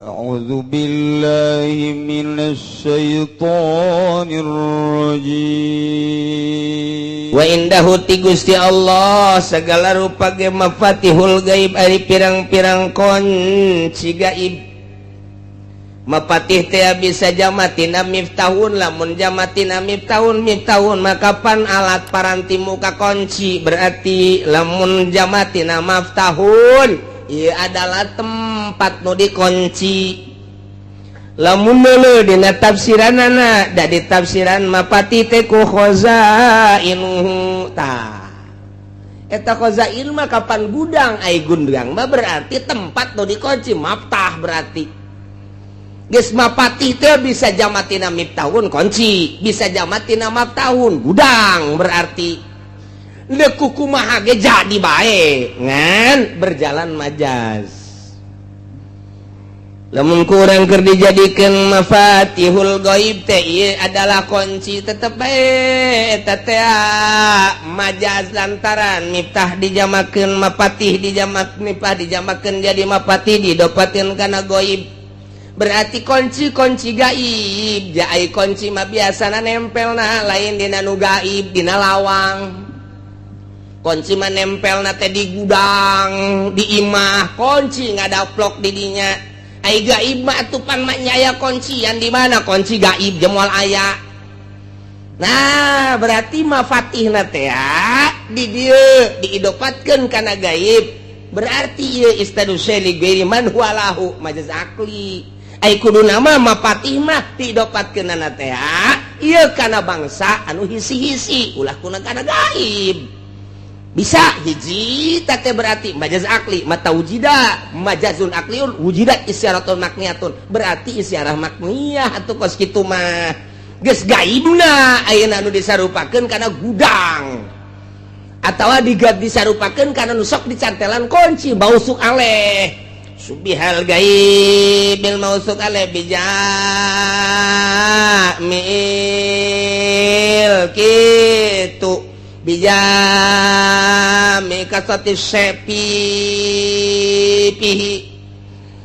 A'udzu billahi minasy syaithanir rajim. Wa indahu ti Gusti Allah segala rupa ge mafatihul gaib ari pirang-pirang kunci gaib. Mafatih teh bisa jamatina miftahun, lamun jamatina miftahun maka pan alat paranti muka kunci, berarti lamun jamatina maftahun ieu adalah tempat nu dikunci. Lamun meuleuh dina tafsiranana da di tafsiran mapati teh ku khazainuhu tah eta khazain mah kapan gudang ai gudang mah berarti tempat nu dikunci, maftah berarti geus mapati teh bisa jamatina miftahun kunci, bisa jamatina maftahun gudang, berarti leku kumaha ge jadi bae ngan berjalan majaz. Lamun kurang keur dijadikeun mafatihul ghaib teh ieu adalah kunci tetep bae eta teh majaz lantaran miftah dijamakeun mapatih miftah dijamakeun jadi mapatih didopatkeun kana ghaib, berarti kunci gaib. Ja ai kunci mah biasana nempelna lain dina nu gaib dina lawang. Kunci mah nempelna teh di gudang, di imah, kunci ngadaplok di dinya. Ai gaib mah atuh pan mah aya kuncian di mana? Kunci gaib jemoal aya. Nah, berarti mafatihna teh di dieu diidopatkeun kana gaib. Berarti ieu istadusy li ghairi man huwa lahu majaz akli. Ai kuduna mah mafatih mah diidopatkeunana teh ieu kana bangsa anu hisi-hisi ulah kuna kana gaib. Bisa hiji teh berarti majaz akli, mata wujida majazun akliun wujidat isyaratun makniyatun, berarti isyarah makniyah atuh kos kitu mah geus gaibna ayeuna anu disarupakeun kana gudang atawa disarupakeun kana nu sok dicantelan kunci mausuk aleh subihal gaibil mausuk aleh bijamil kitu bijami kasati sepi pihi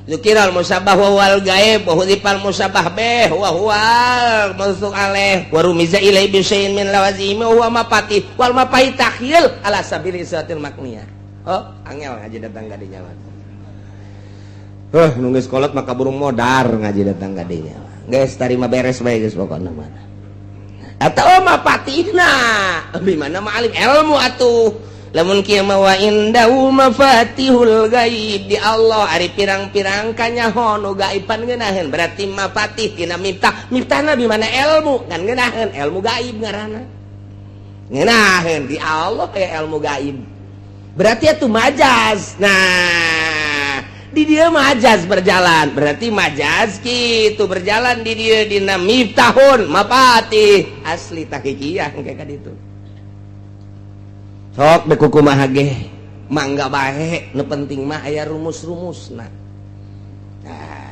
zukiral musabah wal gaib wa hudifal musabah beh wa huwal mausuk aleh wa rumiza ilai bisain min lawazimi wa mapati wal mapai takhil ala sabili isatil makniyah. Oh angel ngaji datang ka dinya mah nunggu sekolah maka burung modar ngaji datang ka dinya geus tarima beres bae geus pokona mah atau mafatihna bimana ma'alim ilmu atuh. Lamun kieu mah wa indahu mafatihul gaib di Allah ari pirang-pirang kanyaho nu gaiban ngeunaheun, berarti mafatih tina miftahna bimana ilmu kan ngeunaheun ilmu gaib ngaranna ngeunaheun di Allah aya ilmu gaib, berarti atuh majaz. Nah di dia majaz berjalan, berarti majaz gitu berjalan di dia dina miftahun mapatih asli tahqiqiyah kayak kaditu. Sok beku kumaha ge mangga bae nu penting mah aya rumus-rumusna. Nah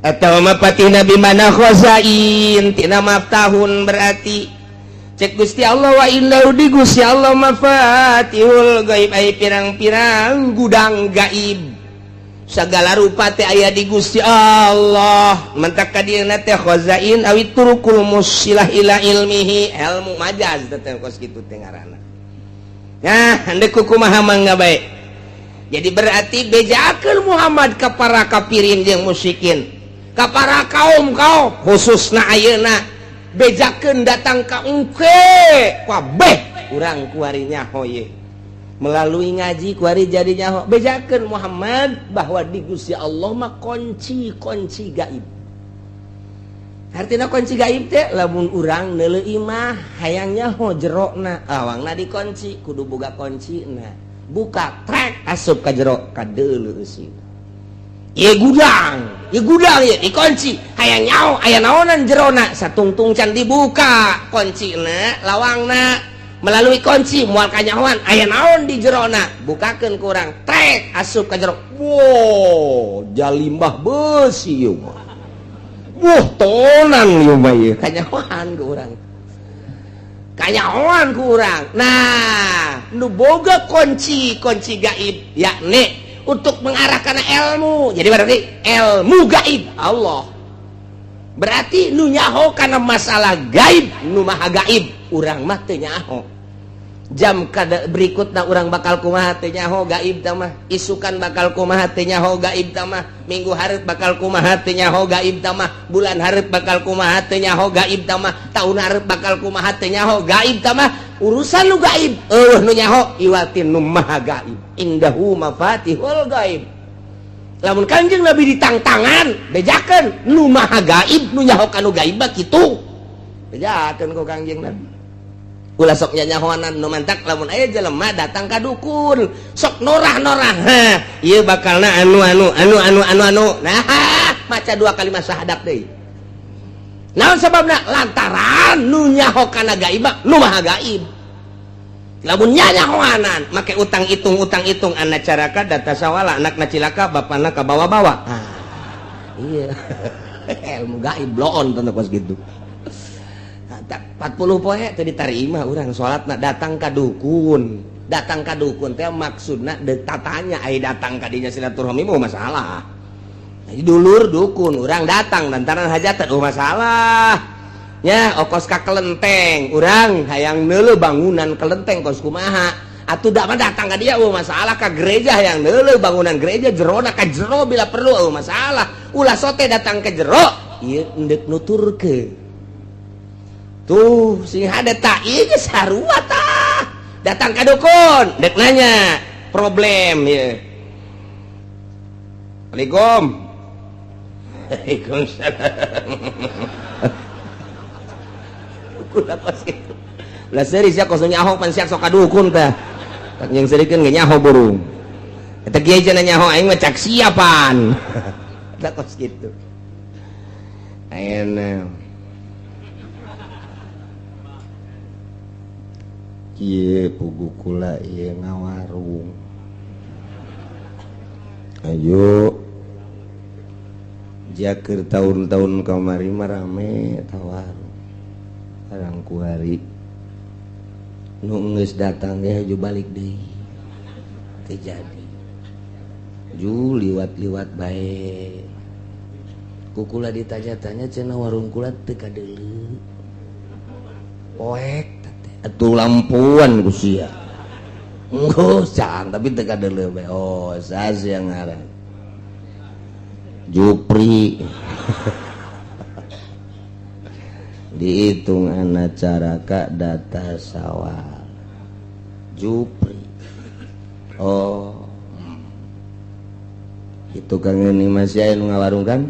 atawa mapatihna bimana khazain tina maftahun, berarti cek Gusti Allah wa illahu di Gusti Allah mafatihul gaib ai pirang-pirang gudang gaib sagala rupa teh aya di Gusti Allah. Mentak ka dieuna teh khazain awit turukul musilah ila ilmihi ilmu majaz teh kos kitu teh ngaranna. Nah henteu kumaha mangga bae. Jadi berarti bejakeun Muhammad ka para kafirin jeung musyrikin, ka para kaum khususna ayeuna bejakeun datang ka engke kabeh urang kuari nyaho ye melalui ngaji kuari jadi nyaho bejakeun Muhammad bahwa di Gusti Allah mah kunci gaib. Artina kunci gaib teh lamun urang neuleuh mah hayang nyaho jerona awangna dikunci kudu boga kuncina, buka trek asup ka jero ka deuleu eusi. Ieu gudang ieu dikunci hayang nyaho aya naonan jerona satungtung can dibuka kuncina lawangna melalui kunci moal kanyahoan aya naon di jerona bukakeun ku urang trek asup ka jero. Wow jalimbah beusi ieu mah tonan ieu mah ieu kanyahoan ku urang. Nah nu boga kunci gaib yakni untuk mengarahkan ilmu. Jadi berarti ilmu gaib Allah. Berarti nu nyaho kana masalah gaib, nu maha gaib, urang mah teu nyaho. Jam berikutna urang bakal kumaha teu nyaho gaib tah mah. Isukan bakal kumaha teu nyaho gaib tah mah. Minggu hareup bakal kumaha teu nyaho gaib tah mah. Bulan hareup bakal kumaha teu nyaho gaib tah mah. Taun hareup bakal kumaha teu nyaho gaib tah mah. Urusan nu gaib nu nyaho iwatin nu maha gaib. Indahu mafatihul gaib. Lamun Kanjeng Nabi ditangtangan bejakeun nu maha gaib nu nyaho kanu gaib mah kitu. Bejakeun ku Kanjeng Nabi. Ulah sok nyanyahoanan nu mantak lamun aya jelema datang ka dukun sok norah-norah ieu bakalna anu nah maca 2 kalimat syahadat deui. Naon sababna? Lantaran nu nyaho kana gaib nu maha gaib. Lamun nyanyahoanan make utang itung anak caraka data sawala anakna cilaka bapana ka bawa-bawa. Iya. Ilmu gaib loon teh kos gitu. 40 poe teh ditarima urang salatna datang ka dukun teh maksudna tatanya ai datang ka dinya silaturahmi mah masalah. Jadi dulur dukun urang datang lantaran hajatan masalah. Ya okos ka kelenteng urang hayang neuleuh bangunan kelenteng kos kumaha. Atuh da mah datang ka dia masalah ka gereja hayang neuleuh bangunan gereja jerona ka jero bila perlu masalah. Ulah sote datang ke jero ieu endek nuturkeun. Tuh sing hade tak ieu sarua tah datang ka dukun dek nanya problem ya. Assalamualaikum. Waalaikumsalam. Ulah kos kitu. Ulah seuri sia kos nyaho pan sia sok ka dukun teh. Tak yang serikeun ge nyaho burung. Eta kieu cenah nyaho aing mah cak siapan. Ulah kos kitu. Ayeuna ieu pugu kula ieu ngawarung. Ayo jakeur tahun-tahun kamari mah rame tawarung. Sareng kuari nu geus datang ge haju balik deui. Teu jadi. Ju liwat-liwat bae. Ku kula ditanya-tanya cenah warung kula teu kadeuleu. Poek atuh lampuan ku sia. Engko can tapi teu kadeuleu bae. Oh, saha ngaran? Jupri. Dihitung anak caraka data sawal. Jupri. Oh. Itu Kang ini masih aya nu ngawarung kan?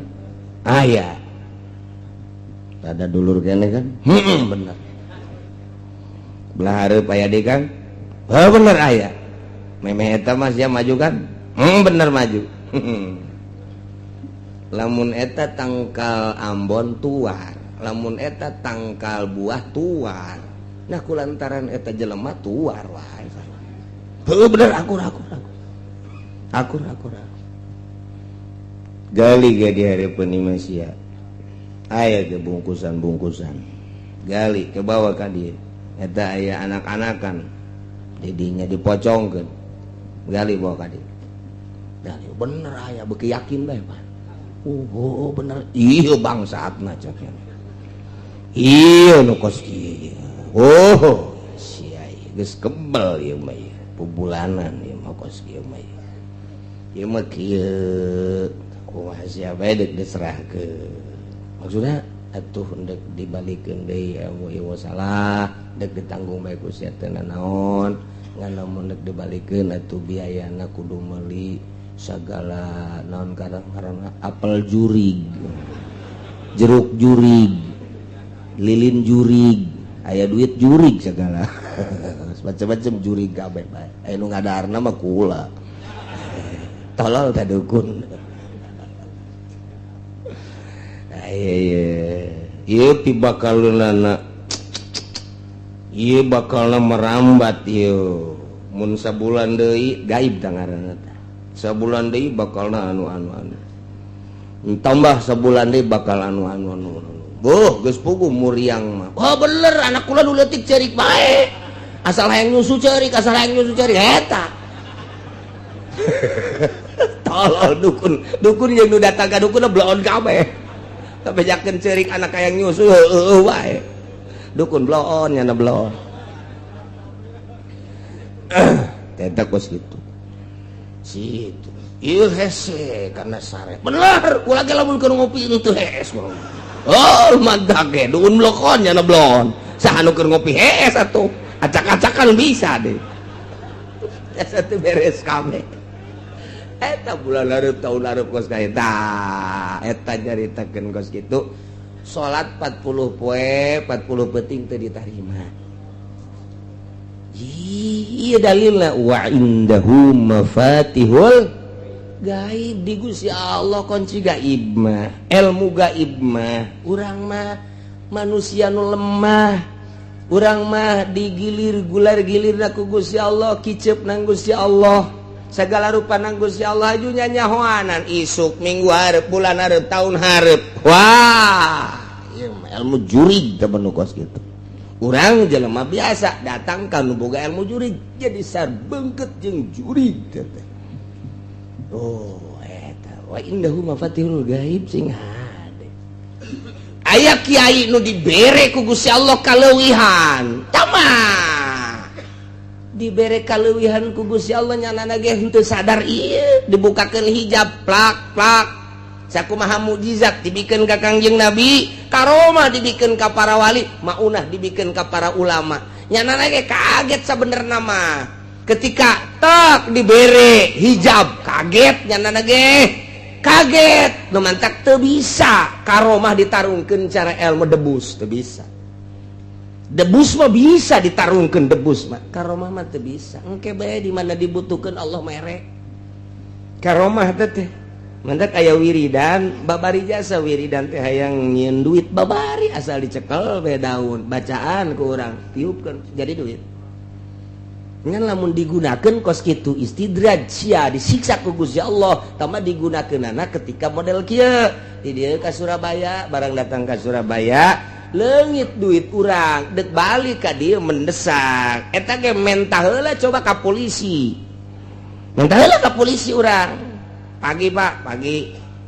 Aya. Ada dulur kene kan? Bener. Belah hareup aya deui kan? Bener aya. Memeh eta mah sia maju kan? Bener maju. Lamun eta tangkal Ambon tuar, lamun eta tangkal buah tuar. Nah kulantaran eta jelema tuar wae. Heuh bener akur. Gali ge di hareupeun imah sia. Aya ge bungkusan-bungkusan. Gali ke bawah ka dieu. Eta aya anak-anakan didinya dipocongkeun gali bawa ka dieu. Gali bener aya beuki yakin bae Pak. Oh bener ieu bangsatna caknya. Ieu nu kos kieu. Oh sia geus kebal ieu mah ieu. Pubulanan ieu mah kos kieu mah. Ieu mah kieu kumaha sia bae deuk diserahkeun. Maksudna atuh ndek dibalikeun deui ilmu salah dek ditanggung bae ku sia teh naon ngan lamun dek dibalikeun atuh biayana kudu meuli sagala naon karang-karang apel jurig, jeruk jurig, lilin jurig, aya duit jurig segala. Macam-macam jurig kabeh bae. Aya nu ngadarna mah kula. Tolol ka dukun. Ieu pibakalunana ieu bakalna merambat ieu mun sabulan deui gaib tah ngaranna teh sabulan deui bakalna anu tambah sabulan deui bakal anu boh geus puguh muriang mah oh bener anak kula nu leutik ceurik bae asal hayang nyusu ceurik eta tolol dukun yang nu datang ka dukun bloon kabeh tapi jakeun ceurik anak hayang nyusul wae dukun bloon nya bloon eta kos kitu situ ieu hese karena sare bener ulah ge lamun keur ngopi teu hees oh mantap ge dukun blokon nya bloon saha nu keur ngopi hees atuh acak-acakan bisa deh satu beres kabeh eta bulan lareup tahun lareup kos ka eta nyaritakeun kos kitu salat 40 poe 40 penting teu ditarima ieu dalilna wa indahu mafatihul gaib di Gusti Allah kunci gaib mah ilmu gaib mah urang mah manusia nu lemah urang mah digilir gular-gilir ku Gusti Allah kicep nang Gusti Allah segala rupa nang Gusti Allah ajunya nyahoanan isuk minggu hareup bulan hareup tahun hareup wah ieu ilmu jurig teh bener kos kitu urang jelema biasa datang ka nu boga ilmu jurig jadi sarbeungkeut jeung jurig teh oh eta wa indahu mafatihul gaib sing aya kiai nu dibere ku Gusti Allah kaleuwihan tamah dibere kaleuwihan ku Gusti Allah nyanana ge henteu sadar ieu dibukakeun hijab plak plak sakumaha mukjizat dibikeun ka Kangjeng Nabi karomah dibikeun ka para wali maunah dibikeun ka para ulama nyanana ge kaget sabenerna mah ketika tek dibere hijab kaget nyanana ge kaget numantak teu bisa karomah ditarungkeun cara ilmu debus teu bisa debus mah bisa ditarungkeun debus mah karomah mah teu bisa engke bae di mana dibutuhkeun Allah mere karomah teh mantak aya wiridan babari jasa wiridan teh hayang nyieun duit babari asal dicekel bae daun bacaan ku urang tiupkeun jadi duit ngan lamun digunakeun kos kitu istidraj sia disiksa ku Gusti Allah tama digunakeunana ketika model kieu di dieu ka Surabaya barang datang ka Surabaya leungit duit urang dek balik ka dieu mendesak eta ge mentah heula coba ka polisi mentah heula ka polisi urang pagi Pak pagi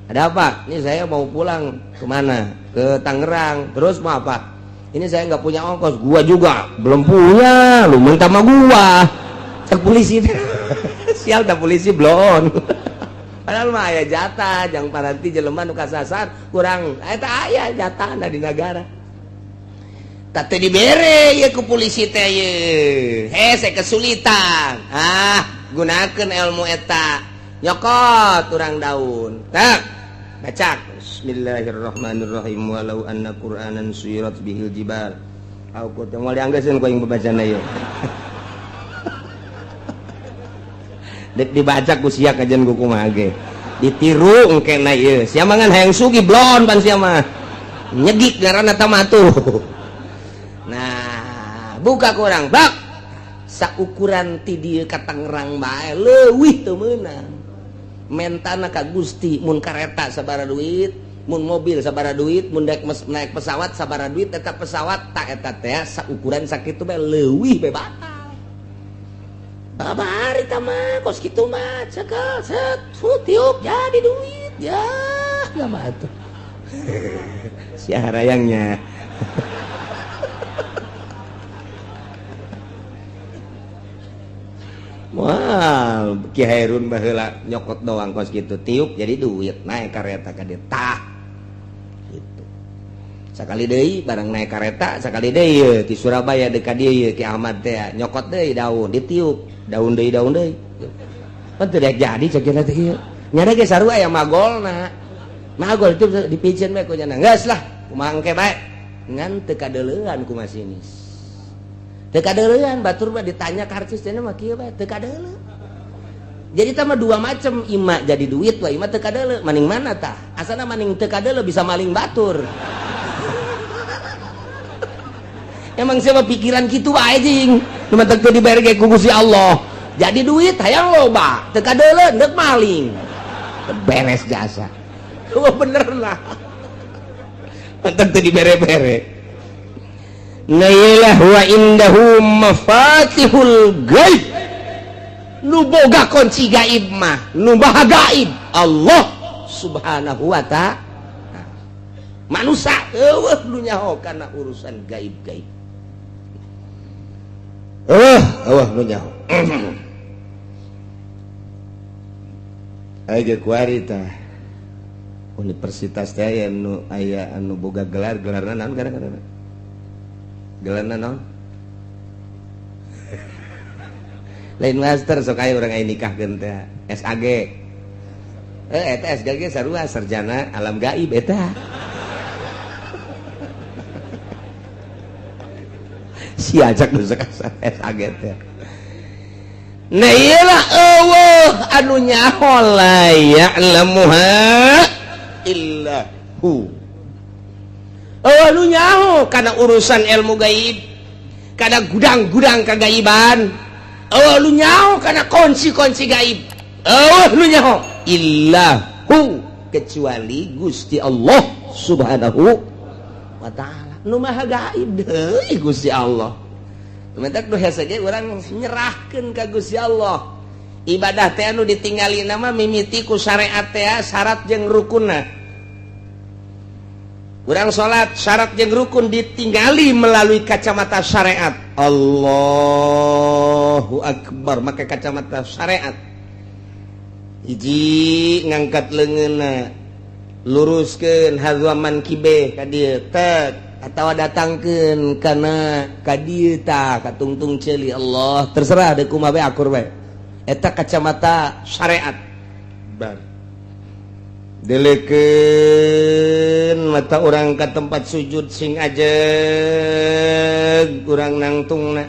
ada apa ini saya mau pulang kemana ke Tangerang terus mau apa ini saya nggak punya ongkos gua juga belum punya lu minta sama gua cek polisi sial dah polisi blon padahal mah aya jatah jang paranti jelema nu kasasar kurang eta aya jatah di negara tadi dibere ya ku polisi teh ye hese kesulitan gunakeun ilmu eta nyokot urang daun tak bacak Bismillahirrahmanirrahim walau anna qur'anan suyirat bihil jibal aku teh moal dianggeuskeun ku aing babacana ieu dek dibaca ku sia kajian ku kumaha ge ditiru engke na ieu sia mangan hayang sugi blon pan sia mah nyegik ngaranna tamatu nah buka ku urang bak saukuran ti dieu ka Tangerang bae leuwih teu meunang mentana ka Gusti mun kareta sabaraha duit mun mobil sabaraha duit mun naik pesawat sabaraha duit eta pesawat tak eta teh saukuran sakitu bae leuwih bae batal babari tah mah kos kitu mah cekel set tiup jadi duit ya mah atuh si harayangnya wah Ki Hairun baheula nyokot doang kos kitu tiup jadi duit naik kareta ka dieu tah gitu sakali deui barang naik kareta sakali deui ti Surabaya deuk ka dieu Ki Ahmad teh nyokot deui daun ditiup daun deui pan teu jadi cekina teh ieu nya ge sarua aya magolna magol itu dipicieun bae ku cenah geus lah kumaha engke bae ngan teu kadeuleuan ku masinis teu kadeuleuan batur mah ditanya ka artis teh mah kieu bae teu kadeuleu jadi tah mah dua macem ima jadi duit wa ima teu kadeuleu maning mana tah asalna maning teu kadeuleu bisa maling batur emang siapa pikiran kitu wae jeung nu mah teu dibere ge ku Gusti Allah jadi duit hayang loba teu kadeuleu deuk maling beres jasa oh bener lah mantep teu dibere-bere nailah wa indahu mafatihul gaib nu boga kunci gaib mah nu maha gaib Allah subhanahu wa ta'ala. Manusia eueuh nu nyaho kana urusan gaib-gaib. Eueuh nu nyaho. Aya kuari tah. Universitas teh aya anu boga gelarna naon gara-gara. Gelarna naon? Lain master sok aya urang aya nikahkeun teh SAG. Eta SAG sarua sarjana alam gaib eta. Si ajak nu SAG teh. Nah iyalah Allah anu nyaho la ya'lamuha illahu. Allah anu nyaho kana urusan ilmu gaib, kana gudang-gudang kagaiban. Allah anu nyaho kana kunci-kunci gaib. Allah anu nyaho illahu kecuali Gusti Allah subhanahu wa ta'ala. Nu maha gaib deui Gusti Allah. Mentak nu hese ge urang nyerahkeun ka Gusti Allah. Ibadah teh anu ditinggali nama mimiti ku syariat teh syarat jeung rukunna. Urang salat syarat jeung rukun ditinggali melalui kacamata syariat. Allahu akbar make kacamata syariat. Hiji ngangkat leungeunna, luruskeun hadwaman kibeh ka dieu tek. Atau datangkeun kana ka dieu tah ka tungtung ceuli Allah terserah deuk kumaha bae akur bae eta kacamata syariat bar delekeun mata urang ka tempat sujud sing ajeg urang nangtungna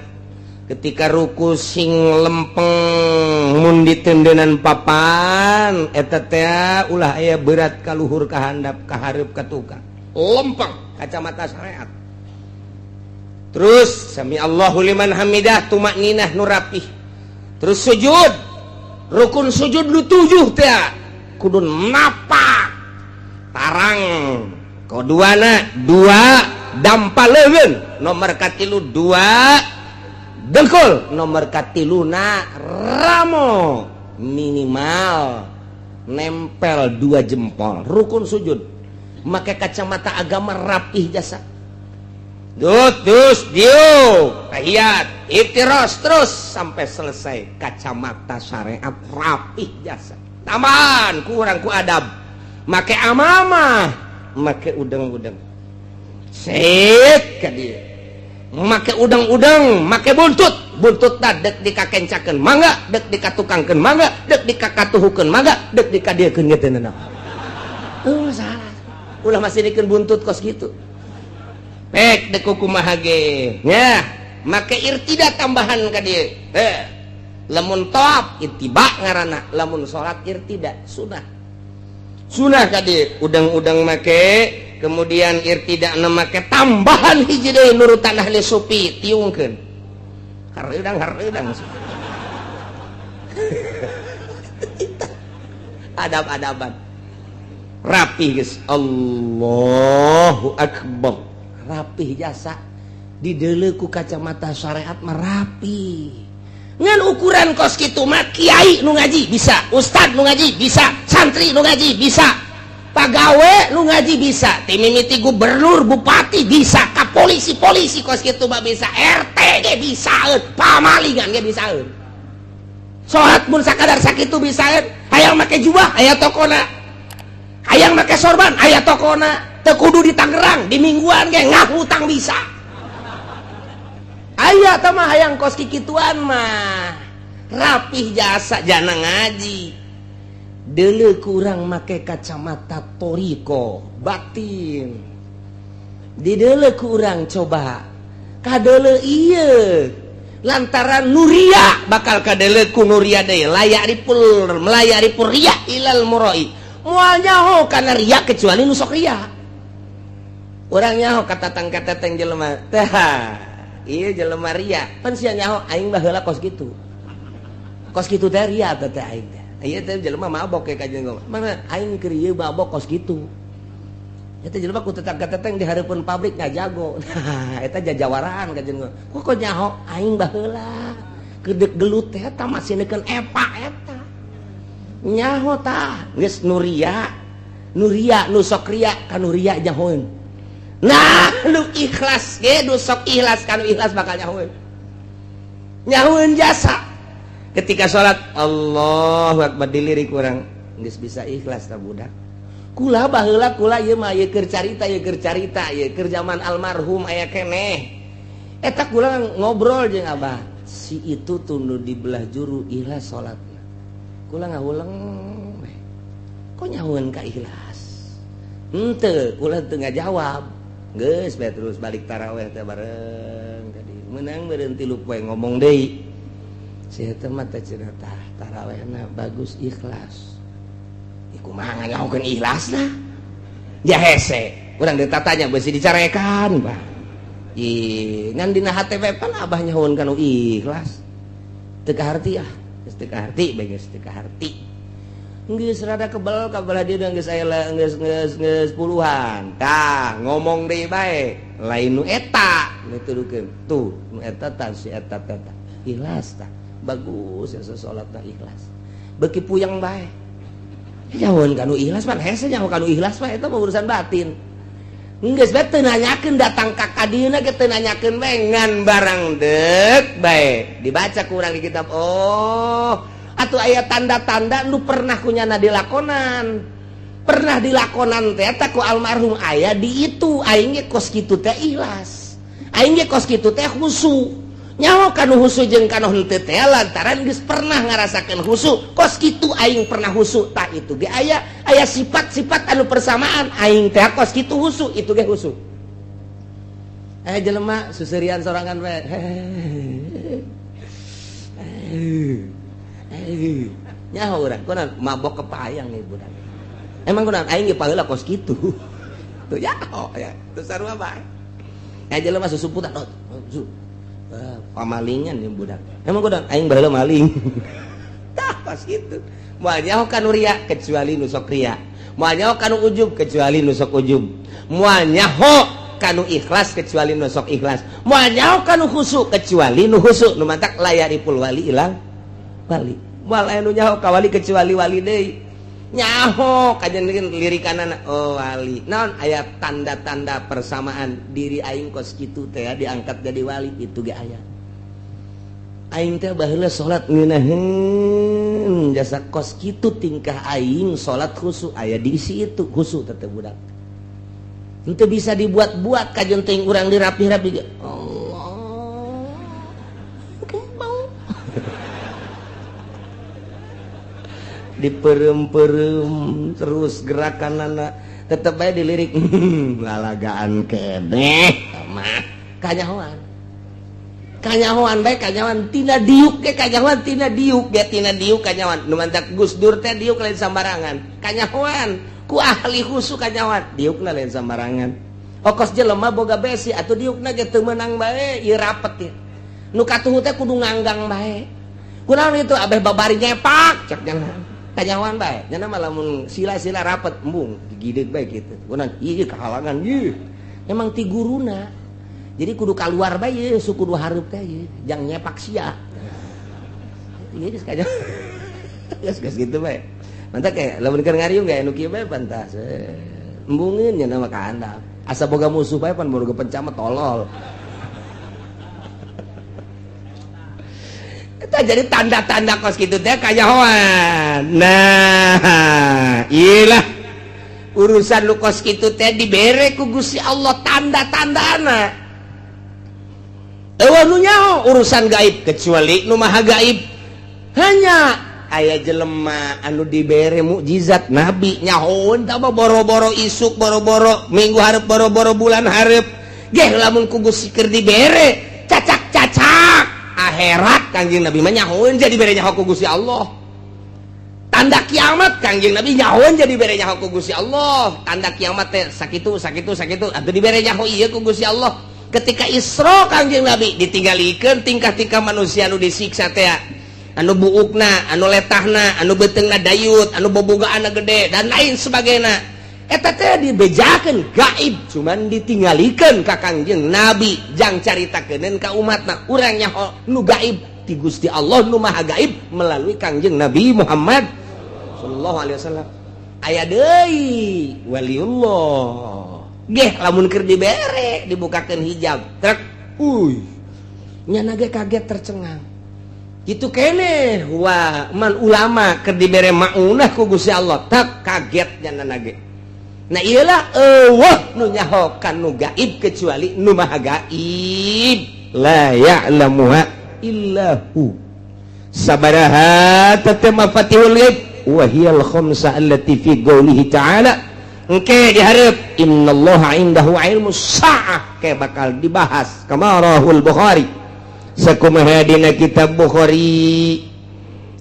ketika ruku sing lempeng mun ditendeunan papan eta teh ulah aya berat ka luhur ka handap ka hareup ka tukang lempeng kacamata syariat. Terus sami Allahu liman hamidah tumakninah nu rapih. Terus sujud. Rukun sujud nu 7 teh kudu napak. Tarang. Koduana 2 dampaleun. Nomor katilu 2 dengkul. Nomor katiluna ramo minimal nempel 2 jempol. Rukun sujud. Make kacamata agama rapih jasa. Dus diu tahiyat iftiros terus sampai selesai kacamata syariat rapih jasa. Tambahan kurang ku adab. Make amamah, make udeng-udeng. Sik ka dieu. Make udeng-udeng, make buntut. Buntut tah dek dikakencakeun mangga, dek dikatukangkeun mangga, dek dikakatuhukeun mangga, dek dikadiekeun ge teh naon. Salah. Ulah masih dikeun buntut kos gitu. Pek deku kumaha ge. Nya, make irtida tambahan ka dieu. Lamun tawaf ittiba ngaranna, lamun salat irtida sunah. Sunah ka dieu, udang-udang make, kemudian irtidana make tambahan hiji deui nurutan ahli sufi tiungkeun. Hareudang. Adab-adaban. Rapih guys. Allahu akbar. Rapih jasa dideuleu ku kacamata syariat mah rapih. Ngan ukuran kos kitu mah kiai nu ngaji bisa, ustad nu ngaji bisa, santri nu ngaji bisa, pagawe nu ngaji bisa, timimiti gubernur, bupati bisa, ka polisi kos kitu mah bisa, RT ge bisa, pamalingan ge bisa. Salat mun sakadar sakitu bisa, hayang make jubah aya tokona. Hayang make sorban aya tokona. Teu kudu di Tangerang, di mingguan ge ngahutang bisa. Aya tah mah hayang kos kikituan mah. Rapih jasa jana ngaji. Deuleu kurang make kacamata toriko batin. Dideuleu kurang coba kadeuleu ieu. Lantaran nuria bakal kadeuleu ku nuria deui layaripul melayaripul riya ilal murai. Moal nyaho kana ria kecuali nu sok ria. Urang nyaho katatang-katatang jelema. Tah, ieu jelema ria. Pan sia nyaho aing mah heula kos kitu. Kos kitu teh ria teh aing teh. Ieu teh jelema mabok ke kajen ngomong. Mana aing keur ieu mabok kos kitu. Eta jelema ku tetang-katatang di hareupeun pabrik ngajago. Nah, eta jajawaraan kajen ngomong. Kok nyaho aing mah heula. kedek gelut teh eta masih nekeun epa eta nyaho tah geus nuria nu sok ria ka nuria nyahoeun nah nu ikhlas ge nu sok ikhlas ka nu ikhlas bakal nyahoeun jasa ketika salat Allahu Akbar dilirik urang geus bisa ikhlas ta budak kula baheula kula ieu mah ieu keur carita ieu keur zaman almarhum aya keneh eta kula ngobrol jeung abah si itu tunu di belah juru ikhlas salatna kula ngawuleng kok nyahoeun ka ikhlas henteu kula teu ngajawab geus bae terus balik tarawih teh bareng tadi meunang meureun 3 poe ngomong deui si eta mah teh cenah tah tarawihna bagus ikhlas kumaha nyahokeun ikhlasna ya hese urang ditatanya beusi dicarekan bah ngan dina HTP pan abah nyahoeun kana ikhlas teu kaharti ah geus teu kaharti bae geus teu kaharti geus rada kebal kabelah dia geus aya geus puluhan tah ngomong deui bae lain nu eta dituduhkeun tuh nu eta tah si eta ikhlas tah bagus ya salatna ikhlas beuki puyeng bae nyahoeun kanu ikhlas pan hese nyaho kanu ikhlas mah eta mah urusan batin geus bae teu nanyakeun datang ka kadieuna ge teu nanyakeun bae ngan barang deuk bae dibaca ku urang di kitab oh atuh aya tanda-tanda nu pernah kunyana dilakonan teh eta ku almarhum aya di itu aing ge kos kitu teh ikhlas aing ge kos kitu teh khusyuk nyaho kanu khusyuk jeung kanu henteu teh lantaran geus pernah ngarasakeun khusyuk kos kitu aing pernah khusyuk tah itu ge aya sifat-sifat anu persamaan aing teh kos kitu khusyuk itu ge khusyuk jelema suserian sorangan we nyaho urang kunaon mabok kepayang nih budak emang kunaon aing ge paheula kos kitu tuh nyaho ya teu sarua bae jelema susuputan pamalingan nih budak emang kunaon aing baheula maling tah pas kitu moal nyaho kanu ria kecuali nu sok ria moal nyaho kanu ujub kecuali nu sok ujub moal nyaho kanu ikhlas kecuali nu sok ikhlas moal nyaho kanu khusyuk kecuali nu khusyuk nu mantak layaripul wali ilang wali moal anu nyaho ka wali kecuali wali deui nyaho kajenengan lirikanana oh wali naon aya tanda-tanda persamaan diri aing kos kitu teh diangkat jadi wali itu ge aya aing teh baheula salat ngeunaheun jasa kos kitu tingkah aing salat khusyuk aya di situ khusyuk teh budak henteu bisa dibuat-buat kajen teuing urang dirapih-rapih ge Allah diperem-perem terus gerakanana tetep bae dilirik lalagaan keneh mah kanyahoan bae kanyahoan tina diuk ge kanyahoan tina diuk kanyahoan nu mantak Gus Dur teh diuk lain sambarangan kanyahoan ku ahli khusyuk kanyahoan diukna lain sambarangan okos jelema boga besi atuh diukna ge teu meunang bae ieu rapet ieu nu katuhu teh kudu nganggang bae kunaon itu abeh babari nyepak cek jangan kanyahoan bae nya mah lamun sila-sila rapet embung digideg bae kitu kunaon ieu kahalangan ieu emang ti guruna jadi kudu kaluar bae ieu suku kudu hareup teh ieu jang nyepak sia ieu geus kanyaho geus kitu bae mantap kayak lamun keur ngariung gae anu kieu bae pantas embungeun nya mah ka handap asa boga musuh bae pan boga pencama tolol eta jadi tanda-tanda kos kitu teh kanyahoan nah iyalah urusan lu kos kitu teh dibere ku Gusti Allah tanda-tandana eueuh nu nyaho urusan gaib kecuali nu maha gaib hanya aya jelema anu dibere mukjizat nabi nyahoeun tah boro-boro isuk boro-boro minggu hareup boro-boro bulan hareup geh lamun ku Gusti keur dibere cacak-cacak akhirat Kangjeng Nabi mah nyahoeun jadi bere nyaho ku Gusti Allah tanda kiamat Kangjeng Nabi nyahoeun jadi bere nyaho ku Gusti Allah tanda kiamat teh sakitu atuh dibere nyaho ieu ku Gusti Allah ketika Isra Kangjeng Nabi ditinggalikeun tingkah-tingkah manusia anu disiksa teh anu buukna anu letahna anu beteungna dayut anu bobogaana gede dan lain sebagainya eta teh dibejakeun gaib cuman ditinggalikeun ka Kangjeng Nabi jang caritakeun ka umatna urang nyaho nu gaib ti Gusti Allah nu maha gaib melalui Kangjeng Nabi Muhammad sallallahu alaihi wasallam. Aya deui waliullah geh lamun keur dibere dibukakeun hijab trek nya ge kaget tercengang gitu keneh wah man ulama keur dibere maunah ku Gusti Allah tak kaget nya ge. Nah iyalah eueuh nu nyahokan nu gaib kecuali nu maha gaib la ya'lamuha illahu sabaraha tatama fatihul ghaib wa hiyal khamsa allati fi qoulihi ta'ala engke dihareup innallaha indahu ilmus sa'ah ke bakal dibahas kama rahul Bukhari sakumaha dina kitab Bukhari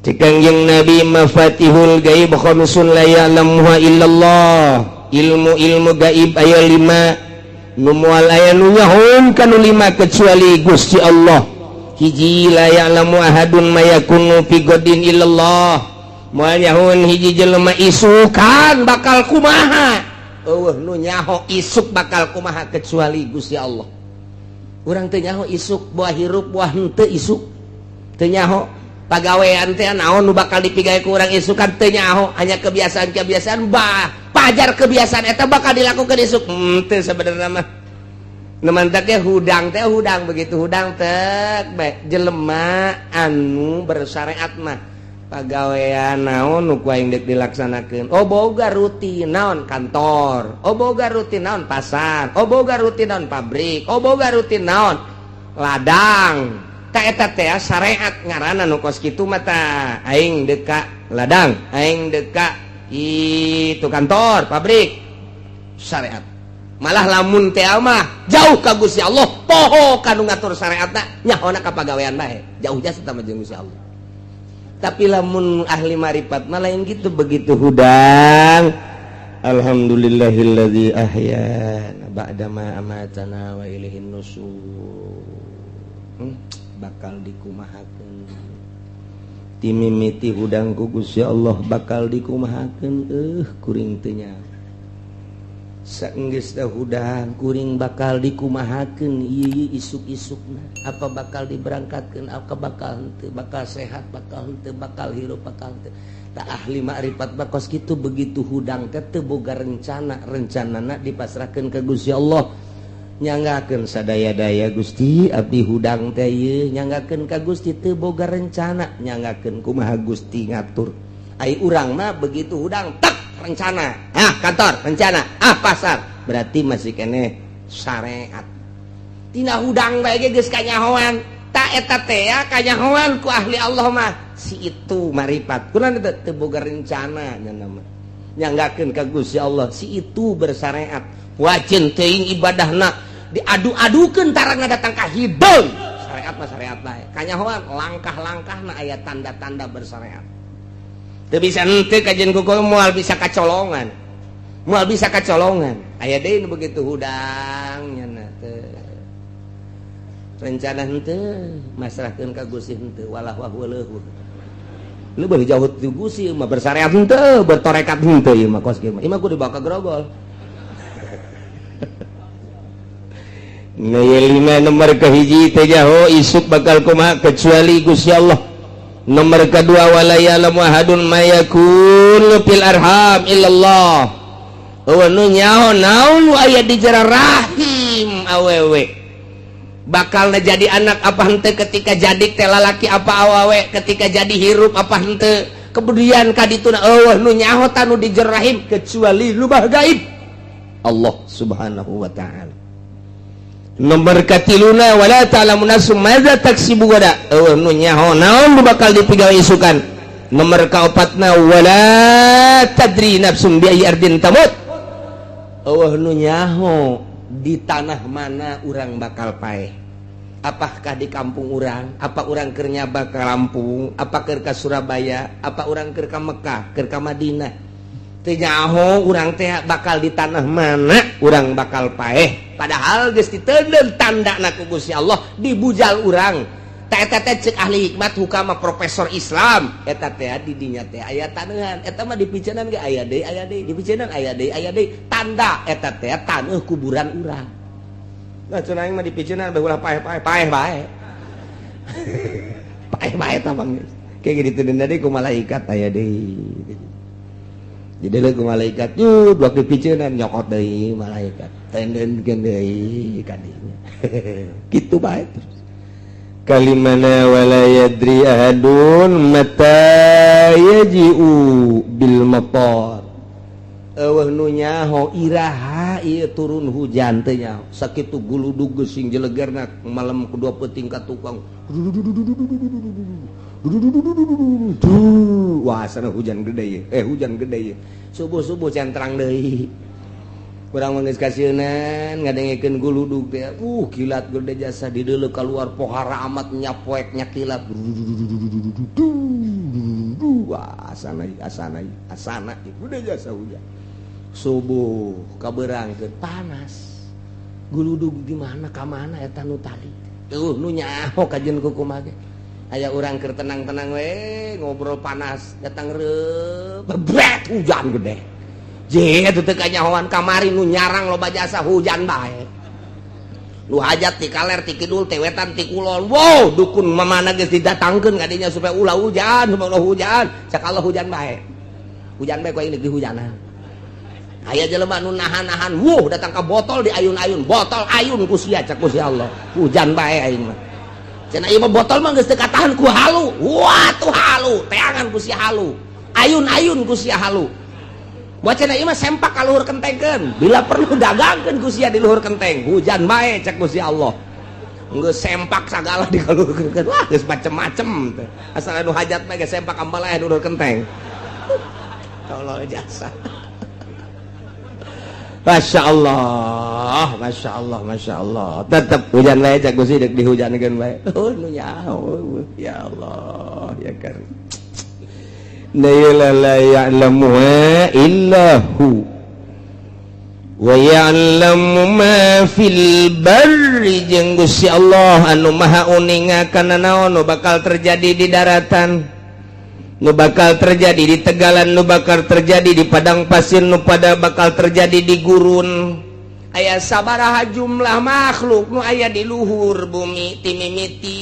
Kangjeng Nabi mafatihul ghaib khamsun la ya'lamuha illallah ilmu gaib aya 5 nu moal aya nu nyahon kanu 5 kecuali Gusti Allah. Hiji la ya'lamu ahadun ma yakunu fi godin illallah moal nyahon hiji jelema isukan bakal kumaha eueuh nu nyaho isuk bakal kumaha kecuali Gusti Allah. Urang teu nyaho isuk buah hirup buah henteu isuk teu nyaho pagawean teh naon nu bakal dipigawe ku urang isukan teu nyaho hanya kebiasaan pajar kebiasaan eta bakal dilakukan isuk teu sabenerna mah nemantak ge hudang teh hudang begitu hudang teh jelema anu bersyariat mah pagawean naon nu ku aing deuk dilaksanakeun boga rutin naon kantor boga rutin naon pasar boga rutin naon pabrik boga rutin naon ladang ta eta teh syariat ngaranna nu kos kitu mah tah aing deuk ka ladang aing deuk ka itu kantor pabrik syariat malah lamun teh mah jauh ka Gusti Allah poho kanu ngatur syariatna nyahona ka pagawean bae jauh jasa sama jeung Gusti Allah. Tapi lamun ahli marifat mah lain gitu begitu hudang alhamdulillahilladzi ahyana ba'da ma amatana wa ilaihin nusyur bakal dikumahakeun ti mimiti hudang ku Gusti Allah bakal dikumahakeun kuring teu nya saenggeus da hudang kuring bakal dikumahakeun ieu isuk-isukna apa bakal diberangkatkeun apa bakal henteu bakal sehat bakal henteu bakal hirup bakal henteu tak ahli makrifat bakos kitu begitu hudang teh teu boga rencanana dipasrahkeun ka Gusti Allah nyanggakeun sadaya-daya Gusti abdi hudang teh ieu nyanggakeun ka Gusti teu boga rencana nyanggakeun kumaha Gusti ngatur ai urang mah begitu hudang tak rencana kantor rencana pasar berarti masih kene syariat tina hudang bae ge geus kanyahoan ta eta teh kanyahoan ku ahli Allah mah si itu marifat kunaon teu boga rencana nya mah nyanggakeun ka Gusti Allah si itu bersyariat wajin teuing ibadahna diadu-adukeun tarangna datang ka hideung syariat mah syariat bae kanyahoan langkah-langkahna aya tanda-tanda bersyariat. Teu bisa henteu kajian kuku moal bisa kacolongan aya deui nu begitu hudang nyana teu rencana henteu masrahkeun ka Gusti henteu walah wahuleuh leuwih jauh ti Gusti mah bersyariat henteu bertorekat henteu ieu mah kos kieu mah kudu dibawa ka grogol. Nah, 5 nomor kahiji teh jaho isuk bakal kumaha kecuali Gusti Allah. Nomor kedua wala ya'lamu ahadun ma yakunu fil arham illallah. Nu nyaho naon aya di jero rahim awewe. Bakalna jadi anak apa henteu ketika jadi teh lalaki apa awewe ketika jadi hirup apa henteu. Kemudian kadituna nu nyaho tanu di jero rahim kecuali nu gaib Allah Subhanahu wa taala. Nomor katiluna wala ta'lamu nafsum madza taksibu gada nu nyaho naon nu bakal dipigawe isukan. Nomor kaopatna wala tadri nafsum bi ayyi ardin tamut nu nyaho di tanah mana urang bakal paeh apakah di kampung urang apa urang keur nyaba ka Lampung apa keur ka Surabaya apa urang keur ka Mekah keur ka Madinah teu nyaho urang teh bakal di tanah mana urang bakal paeh padahal geus diteuleun tandana ku Gusti Allah di bujal urang ta eta teh ceuk ahli hikmat hukama profesor Islam eta teh di dinya teh aya taneuhan eta mah dipiceunana ge aya deui dipiceunana aya deui tanda eta teh taneuh kuburan urang nah cenah aing mah dipiceunana bae ulah paeh bae bae eta Bang kayak gitu deui ku malaikat aya deui jadi deui ku malaikat yuk blok dipiceunan nyokot deui malaikat tendeunkeun deui ka dinya kitu bae kalimana wala yadri ahadun mata yaji'u bil matar eueuh nu nyaho iraha ieu turun hujan teh nyaho sakitu guludug geusing jelegerna malam kedua peuting ka tukang wah sana hujan gede ye hujan gede ye subuh-subuh centrang deui kurang manggeus kasieunnan ngadengekeun guludug teh kilat gede jasa di deuleu keluar pohara amat nyapoek nyakilat wah asana gede jasa hujan subuh kabeurangkeun panas guludug di mana ka mana eta nu tadi nu nyaho kajeun kumaha ge aya urang keur tenang-tenang we ngobrol panas datang bebret hujan gede je atuh teu kanyahoan kamari nu nyarang loba jasa hujan bae nu hajat ti kaler ti kidul ti wetan ti kulon wow dukun mamana geus didatangkeun ka dinya supaya ulah hujan sakala hujan bae ku aing di hujanan aya jelema nu nahan-nahan datang ka botol di ayun-ayun botol ayun ku sia cak ku si Allah hujan bae aing mah cenah ieu mah botol mah geus teu katahan ku halu wah tuh halu teangan ku sia halu ayun-ayun ku sia halu wacana ieu mah sempak ka luhur kentengkeun bila perlu dagangkeun ku sia di luhur kenteng hujan bae cek ku si Allah geus sempak sagala di kaluhurkeun wah geus macem-macem teh asal anu hajat mah geus sempak ambal aya di luhur kenteng Allah jasa Masya Allah tetep hujan bae cek ku si dek dihujankeun bae nu nyaho ya Allah ya karim la ya'lamu illahu wa ya'lamu ma fil barri jeung Gusti Allah anu maha uningakan naon nu bakal terjadi di daratan nu bakal terjadi di tegalan nu bakal terjadi di padang pasir nu pada bakal terjadi di gurun aya sabaraha jumlah makhluk nu aya di luhur bumi ti mimiti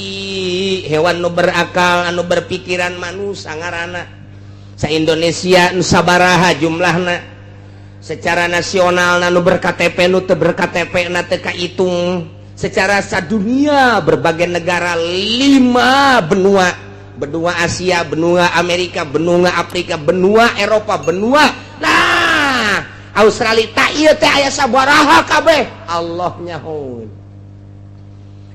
hewan nu berakal anu berpikiran manusia ngaranna sa Indonesia nu sabaraha jumlahna secara nasional nu berKTP nu teu berKTP na teu kahitung secara sadunia berbagai negara 5 benua Asia benua Amerika benua Afrika benua Eropa benua nah Australia tak ieu teh aya sabaraha kabeh Allah nyahoun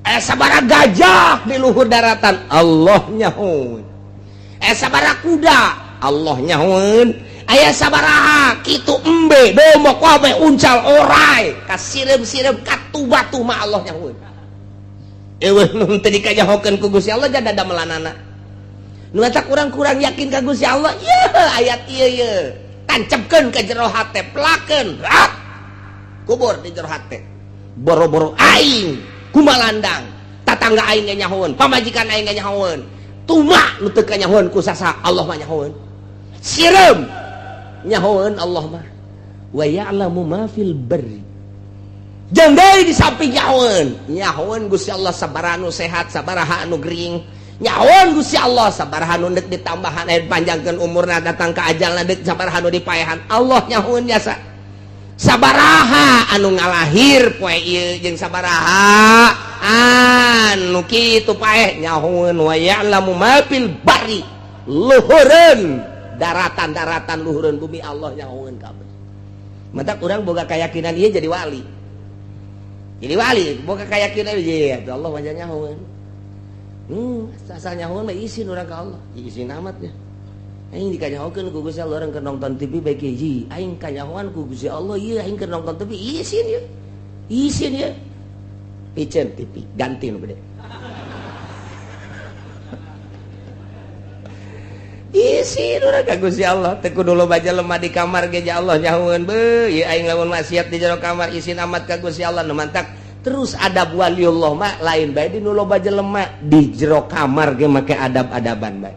aya sabaraha gajah di luhur daratan Allah nyahoun aya sabaraha kuda Allah nyahoun aya sabaraha kitu embe domok kabeh uncal orai kasirem-sirem katubatu mah Allah nyahoun eueuh nu teu dikajahokeun ku Gusti Allah jada damelanana nu eta kurang-kurang yakin ka Gusti Allah ieu ayat ieu tancepkeun ka jero hate pelakeun rak kubur di jero hate boro-boro aing kumalandang tatangga aing nyahoun pamajikan aing nyahoun tumak nu teu kanyahoun ku sasa Allah mah nyahoun sirem nyahoun Allah mah wa ya'lamu ma fil barri jeung deui di samping nyahoun Gusti Allah sabaraha nu sehat sabaraha anu gering nyahoun Gusti Allah sabaraha nu deuk ditambahan panjangkeun umurna datang ka ajalna deuk sabaraha nu dipaehan Allah nyahoun jasa sabaraha anu ngalahir poe ieu jeung sabaraha anu kitu paeh nyahoun wa ya'lamu ma fil barri luhureun daratan-daratan luhureun bumi Allah nyahoun kabeh mata urang boga keyakinan ieu jadi wali boga keyakinan ieu Allah mah nyahoun asal nyahoun mah isin urang ka Allah isin amat ya aing dikanyahokeun ku Gusti Allah urang keur nonton TV bae hiji aing kanyahoan ku Gusti Allah ieu aing keur nonton TV isin ya picen TV ganti nu gede isin urang ka Gusti Allah teu kudu loba lemah di kamar ge Allah nyahoun beuh ieu aing lamun maksiat di jero kamar isin amat ka Gusti Allah nu mantak terus adab waliullah mah lain bae di nu loba jelema di jero kamar ge make adab-adaban bae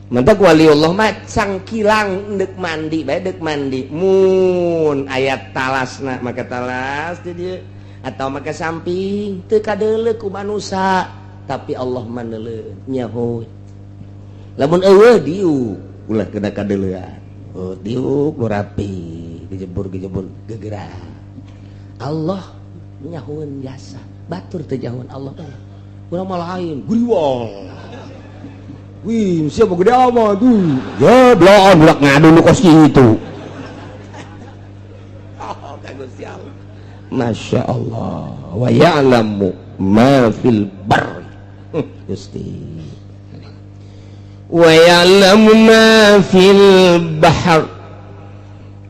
mantak waliullah mah cangkilang deuk mandi bae deuk mandi mun ayat talasna make talas di dieu atau make samping teu kadeuleu ku manusia tapi Allah mah neuleuh nyahoun lamun eueuh diuk ulah kena kadeulean diuk nu rapi dijebur gegera Allah nyahueun jasa batur teh nyahueun Allah urang mah lain guriwol wih siapa gede amat tuh ya belaan budak ngadu nu kos kitu oh ka Gusti Allah Masya Allah wa ya'lamu ma fil barri Gusti wa ya'lamu ma fil bahr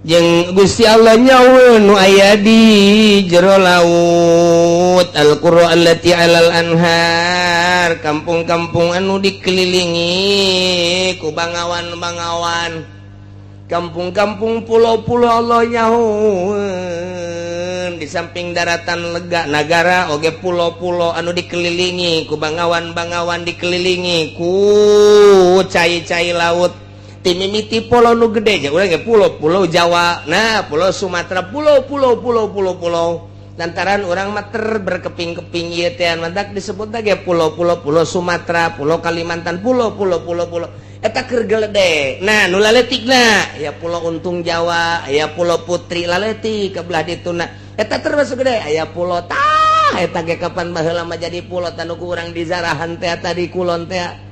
jeung Gusti Allah nyaweun nu aya di jero laut al-qura allati 'alal anhar kampung-kampung anu dikelilingi ku bangawan-bangawan kampung-kampung pulau-pulau Allah nyaweun di samping daratan lega nagara oge pulau-pulau anu dikelilingi ku bangawan-bangawan dikelilingi ku cai-cai laut timimiti pulau nu gede aja urang ge pulau Jawa nah pulau Sumatera pulau lantaran urang mah berkeping-keping ieu teh mantak disebut ge pulau Sumatera pulau Kalimantan pulau eta keur geledek nah nu laletikna aya pulau Untung Jawa aya pulau Putri laletik kabelah dituna eta termasuk gede aya pulau tah eta ge kapan baheula mah jadi pulau tanu ku urang di Zarahan teh tadi kulon teh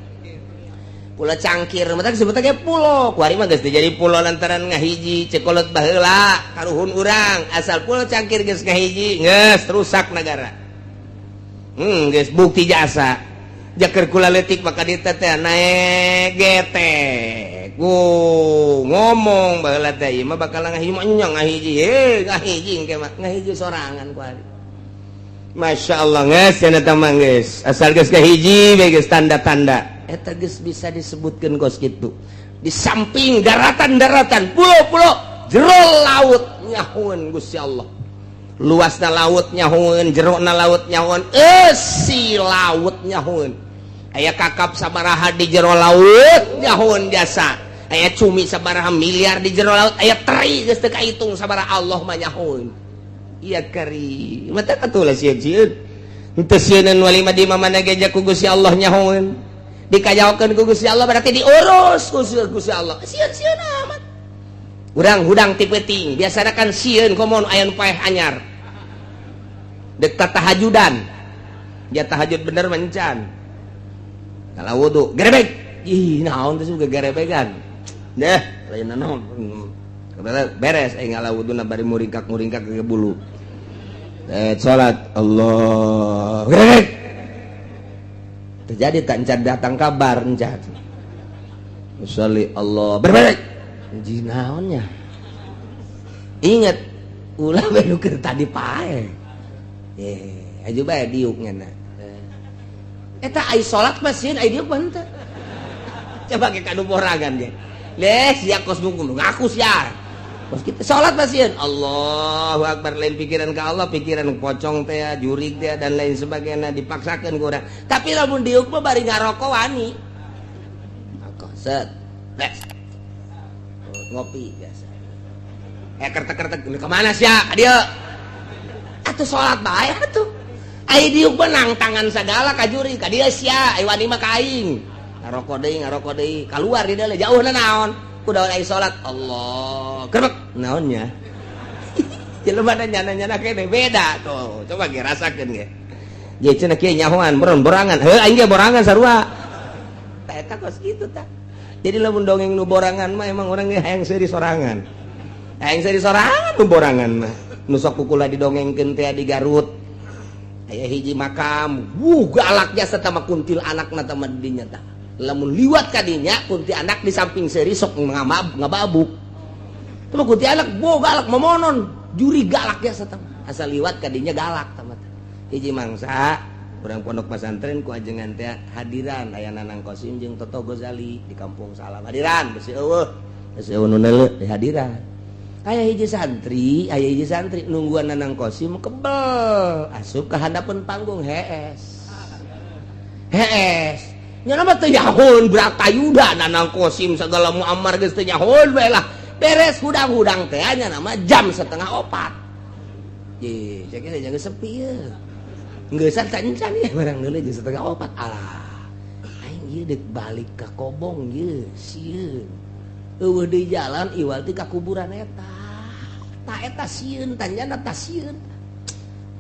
pulau Cangkir mata disebut ge pulau kuari mah geus jadi pulau lantaran ngahiji cekolot baheula karuhun urang asal pulau Cangkir geus ngahiji geus rusak negara geus bukti jasa jaker kula letik maka dieu teh naek gete ku ngomong baheula teh ieu mah bakal ngahiji mah nya ngahiji ngahiji engke mah ngahiji sorangan kuari Masya Allah geus cenah teh mah geus asal geus ngahiji we geus tanda-tanda eta geus bisa disebutkeun kos kitu di samping daratan-daratan pulau-pulau jero laut nyahueun Gusti Allah luasna laut nyahueun jerona laut nyahueun eusi laut nyahueun aya kakap sabaraha di jero laut nyahueun jasa aya cumi sabaraha miliar di jero laut aya teri geus teu kahitung sabaraha Allah mah nyahueun ieu kari mata katulah sieun henteu sieun wali mah di mana geja ku Gusti Allah nyahueun dikajawakeun ku Gusti Allah berarti diurus ku Gusti Allah sieun amat urang hudang ti peuting biasana kan sieun komo aya nu paeh anyar dek tahajudan dia tahajud bener mencan kalau wudu gerebek ih naon teh suga gerebegan deh lain naon beres ngala wuduna bari muringkak ke bulu salat Allah gerebek terjadi tak encan datang kabar encan usolli Allah berbalik ji naonnya ingat ulah we nu keur tadi pae aju bae diuk ngana eta ai salat mah sieun ai diuk mah henteu coba ke kanu borangan ge les sia kos mungkul ngaku sia kos kita salat mah sieun Allahu akbar lain pikiran ka Allah pikiran pocong teh jurig teh dan lain sebagainya dipaksakeun ku urang tapi lamun diuk mah bari ngaroko wani rokok set les ngopi biasa kertek-kertek ke mana sia ka dieu atuh salat bae atuh ai diuk benang tangan segala ka juri ka dieu sia ai wani mah ka aing ngaroko deui keluar di dalam jauhna naon kudaon ai salat Allah kerbek naonnya jelema nyana-nyana kene beda tuh coba ge rasakeun ge ye cenah kieu nyahoan borangan heuh aing ge borangan sarua eta kos kitu tah jadi lamun dongeng nu borangan mah emang urang ge hayang seuri sorangan nu borangan mah nu sok kukula didongengkeun teh di Garut aya hiji makam galak jasa tama kuntil anakna tama dinya tah lamun liwat ka dinya kunti anak di samping seuri sok ngababuk tah kunti anak galak memonon juri galak jasa tama asal liwat ka dinya galak tama hiji mangsa urang pondok pesantren ku ajengan teh hadiran aya Nanang Qasim jeung Toto Gozali di Kampung Salam hadiran besi eueuh nu neuleuh hadiran aya hiji santri nungguan Nanang Qasim kebel asup ka handapeun panggung hees nya mah teu nyahoun brakayuda Nanang Qasim sagala muammar geus teu nyahoun bae lah beres hudang-hudang teh nya nama jam 3:04 ye cek geus sepi ye geus cancan ya barang deuleu jam 3:04 alah aing ieu dek balik ka kobong ye sieun eueuh di jalan iwal ti ka kuburan eta ta eta sieun tanjana ta sieun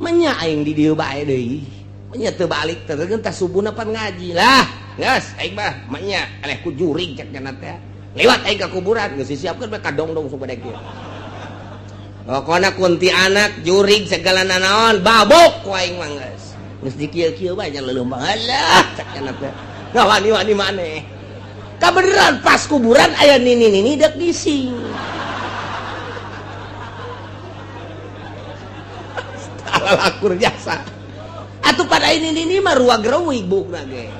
menya aing di dieu bae deui menya teu balik teh geus tah subuhna pan ngaji lah geus aing mah menya eleh ku jurig cek cenah teh lewat aing ka kuburan geus disiapkeun bae kadongdong sabadeg kieu pokona kuntianak jurig segala nanaon babok ku aing mah geus geus dikieu-kieu bae nya leuleum alah cek cenah teh ngawani-wani maneh kabeneran pas kuburan aya nini-nini dek dising alakur jasa atuh pada ini mah ruag reuwig bukna ge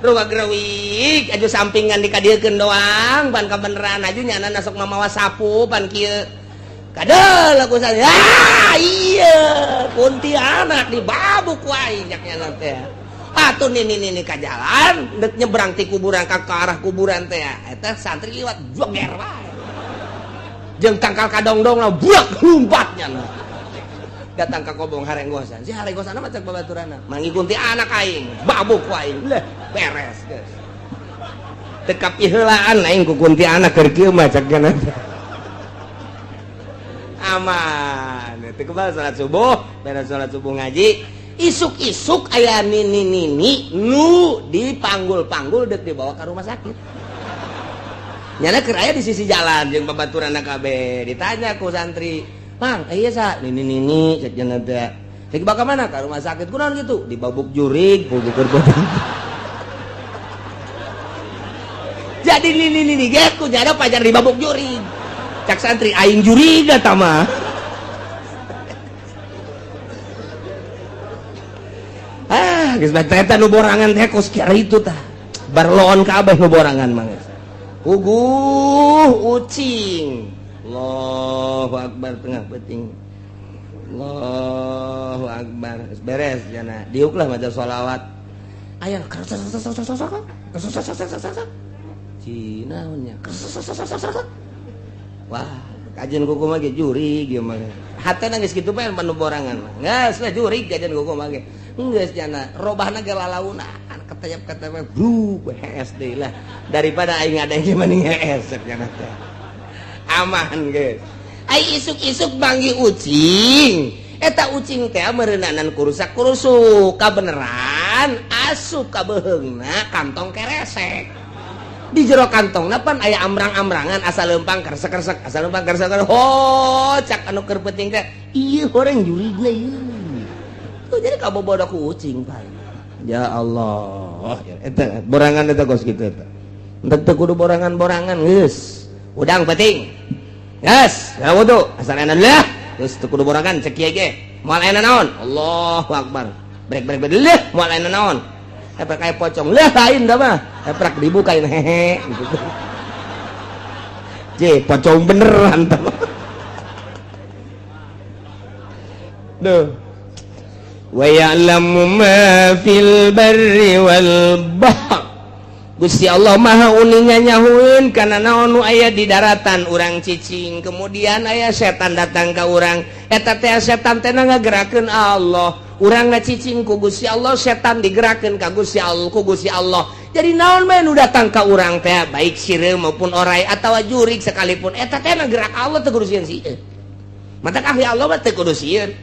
ruag reuwig aju sampingan dikadiekeun doang pan kabeneran aju nyana sok mamawa sapu pan kieu kadal aku saya iya kuntianak di babuk wae nya nyana teh atuh nini ka jalan dek nyebrang ti kuburan ka arah kuburan teh eta santri liwat joger wae jeung tangkal kadongdong lah buak lumpat nya datang ke kobong harenggosan si harenggosan mah cek babaturanna mangi kuntianak aing babuk wae leh beres geus teu kapiheulaan aing ku kuntianak keur kieu mah cek kana aman teu kebal salat subuh beres salat subuh ngaji isuk-isuk aya nini-nini nu dipanggul-panggul dek dibawa ke rumah sakit nyana keur aya di sisi jalan jeung babaturanna kabeh ditanya ku santri mang aya sa nini-nini cek cenah teh cek dibawa ka mana ka rumah sakit kunaon gitu dibabuk jurig pugukeun potong jadi nini-nini ge ku nyana pajar dibabuk jurig cak santri aing jurig eta mah geus bae eta nu borangan teh kos kieu itu tah barloon kabeh nu borangan mah geus uguh ucing Allahu akbar tengah peuting Allahu akbar geus beres jana diuk lah maca sholawat aya cina nya wah kajian kuku mah ge jurig ieu mah hatena geus kitu bae nu borangan mah geus lah jurig kajian kuku mah ge geus cenah robahna ge lalauna ketep-ketep SD lah daripada aing ada yang mending hees cenah teh aman geus ai isuk-isuk banggi ucing eta ucing teh meureunanan kurusak-kurusuk kabeneran asup ka beheungna kantong keresek di jero kantongna pan aya amrang-amrangan asa leumpang kersek-kersek asa leumpang kersek ho cak anu keur peuting teh ieu horeng jurigna ieu jadi kabobodo ku ucing pan ya Allah eta borangan eta kos kitu eta teu kudu borangan-borangan geus udang peuting geus gara wudu asalna lah geus teu kudu borangan cek kieu ge moal aya naon Allahu akbar brek leh moal aya naon eta kayak pocong lah lain dah mah eprak dibukain hehe gitu je pocong beneran tah duh wa ya'lamu ma fil barri wal bahr Gusti Allah maha uningan nyahueun kana naon nu aya di daratan urang cicing kemudian aya setan datang ka urang eta teh setan teh ngagerakeun Allah urang ngacicing ku Gusti Allah setan digerakeun ka Gusti Allah ku Gusti Allah jadi naon bae nu datang ka urang teh baik sireu maupun orai atawa jurig sekalipun eta teh ngagerak Allah teu kudu sieun sieun matak ahli Allah mah teu kudu sieun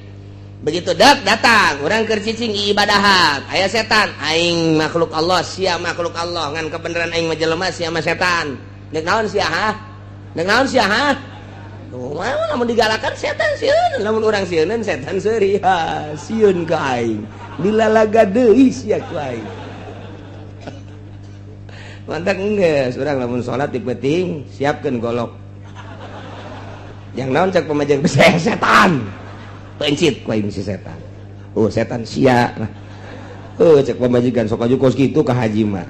begitu datang orang keur cicing ibadahat aya setan aing makhluk Allah sia makhluk Allah ngan kebenaran aing mah jelema sia mah setan dek naon sia ha dek naon sia ha tuh lamun digalakan setan sieun lamun urang sieun setan seuri ha sieun ka aing dilalaga deui sia ku aing mantap geus urang lamun salat dipeuting siapkeun golok yang naon cek pamajang setan pencit ku aing si setan setan sia lah cek pamajikan sok aju kos kitu ka haji mah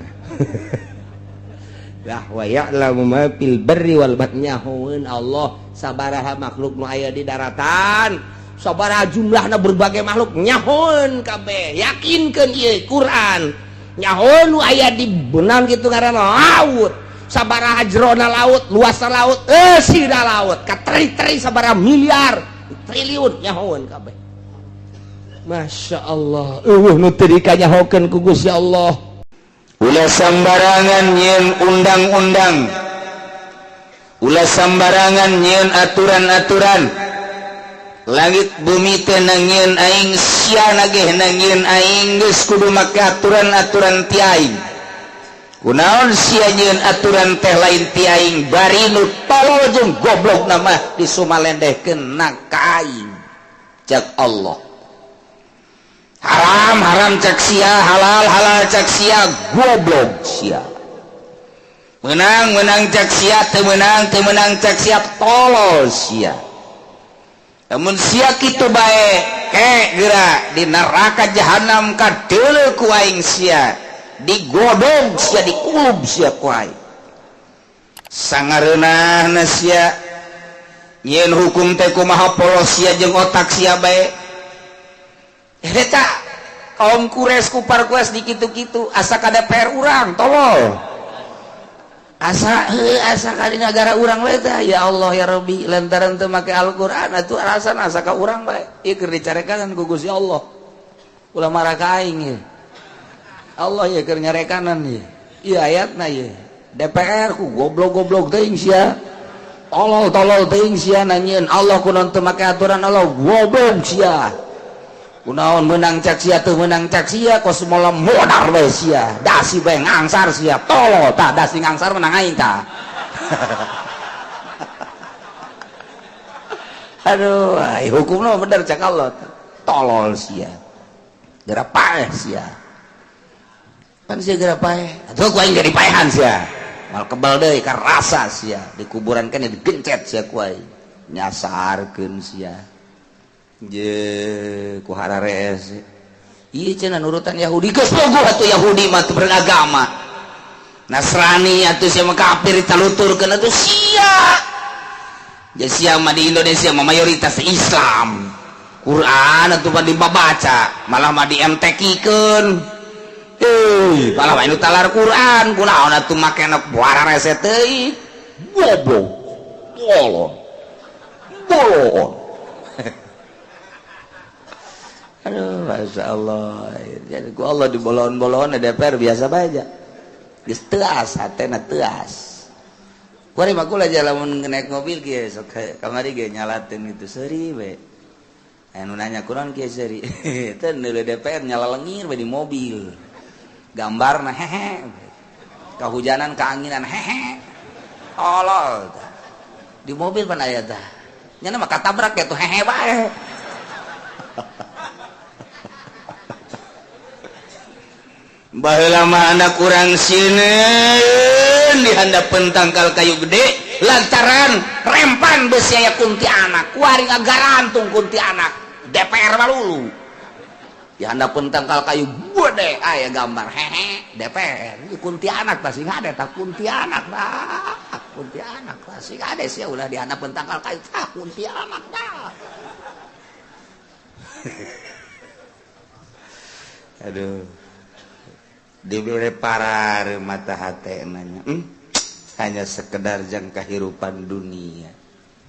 lah wa ya'lamu ma fil barri wal bahri nyahoeun Allah sabaraha makhluk nu aya di daratan sabaraha jumlahna berbagai makhluk nyahoeun kabeh yakinkeun ieu Quran nyahoeun nu aya di beunang kitu ngaranna laut sabaraha jerona laut luasna laut sira laut kateri-teri sabaraha miliar triliun nyahoeun kabeh Masya Allah nu teu dikanyahokeun ku Gusti Allah ulah sambarangan nyeun undang-undang, ulah sambarangan nyeun aturan-aturan. Langit bumi teh nangieun aing sia nageh nangieun aing geus kudu make aturan-aturan ti aing. Kunaon sia nyeun aturan teh lain ti aing bari nu tolol jeung goblok mah disumalendehkeun na ka aing. Cak Allah. Haram cak sia, halal cak sia, goblok sia. Menang cak sia, teu menang cak sia, tolol sia. Namun sia kitu bae geura di neraka jahanam kadeuleu ku aing sia, digodog sia, dikulub sia ku aing. Sangareunahna sia nyieun hukum teh kumaha polos sia jeung otak sia bae. Eta kaum kures kupar kues di kitu-kitu asa ka DPR urang tolol. Asa ka di negara urang we tah ya Allah ya Rabbi lantaran teu make Al-Qur'an atuh alasan asa ka urang bae. Ieu keur dicarekanan ku Gusti Allah. Ulah marah ka aing ye. Allah ye keur nyarekanan ye. Ieu ayatna ye. DPR ku goblok-goblok teuing sia. Tolol teuing sia nanyeun Allah kunaon teu make aturan Allah goblok sia. Kunaon menang cak sia teu menang cak sia kos moal modar we sia dasi bae ngangsar sia tolol tah dasi ngangsar menang aing tah. Aduh hukumna bener cak Allah tolol sia geura paeh sia pan sia geura paeh atuh ku aing geus dipaehan sia mal kebal deui ka rasa sia di kuburan kan digencet sia ku aing nyasarkeun sia. Je ku hararees ieu cenah nurutan Yahudi geus bogoh atuh Yahudi mah teu beragama. Nasrani atuh sia mah kafir taluturkeun atuh sia. Jadi sia mah di Indonesia mah mayoritas Islam. Quran atuh mah dibaca, malah mah di MTQ-keun. Malah mah anu talar Quran, kunaon atuh make na hararees teh goblok. Bolon. Aduh, Masya Allah. Jadi ku Allah di bolon-bolon DPR biasa baja. Geus teuas hatena teuas. Kuari mah kula lamun naik mobil kieu sok kamari ge nyalateun gitu seuri we. Anu nanya kunaon kieu seuri? Teu neuleuh DPR nyala lengir we di mobil. Gambarna hehe. Kahujanan kaanginan hehe. Tolol. Di mobil pan aya tah. Nya mah katabrak ya tuh hehe bae. Baheula mah anak kurang sineun di handapeun tangkal kayu gede lantaran rempan beus aya kuntianak kuari ngagarantung kuntianak DPR malulu di handapeun tangkal kayu gede aya gambar hehe DPR ieu kuntianak tah sing ade tah kuntianak sing ade sia ulah di handapeun tangkal kayu tah kuntianak dah. Aduh diberi parar mata hati nanya hanya sekedar jang kehidupan dunia.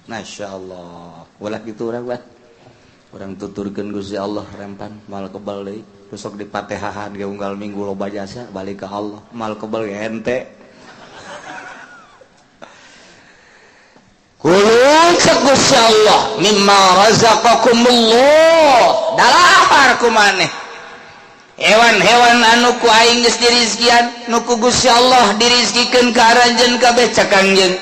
Masya Allah ulah gitu orang tuturkan Gusti Allah rempan mal kebal deui besok di Patehahan ge unggal minggu loba jasa balik ke Allah mal kebal ge ente kulun Gusti Allah mimma razaqakumullah dalahar kumaneh hewan-hewan anu ku aing geus dirizkian nu ku Gusti Allah dirizkikeun ka aranjeun kabeh cakangjeung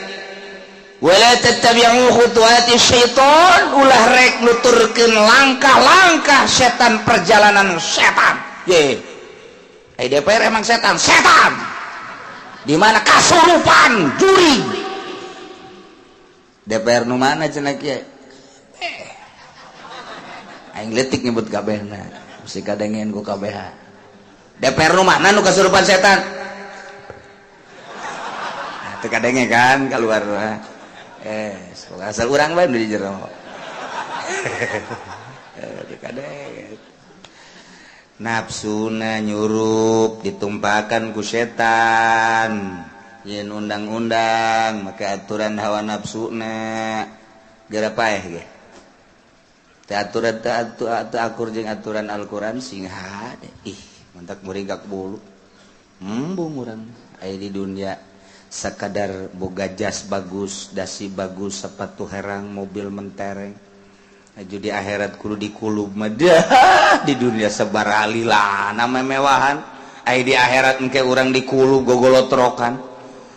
wala tattabi'u khutuwati syaitan ulah rek nuturkeun langkah-langkah setan perjalanan setan ye DPR emang setan di mana kasurupan juri DPR nu mana cenah kieu aing leutik nyebut kabehna si kadengen ku KBH DPR nu mana nu kasurupan setan teu kadenge kan keluar asal urang bae di jero teu kadenge nafsuna nyurup ditumpakan ku setan yen undang-undang make aturan hawa nafsuna geura paeh ge aturan akur jeung aturan Al-Quran sing hade mantap muringak bulu embung urang aya di dunia sakadar boga jas bagus, dasi bagus, sepatu herang, mobil mentereng. Aju di akhirat kudu dikulub madah di dunia sebar alila nama mewahan. Aya di akhirat engke urang dikulub gogolotrokan.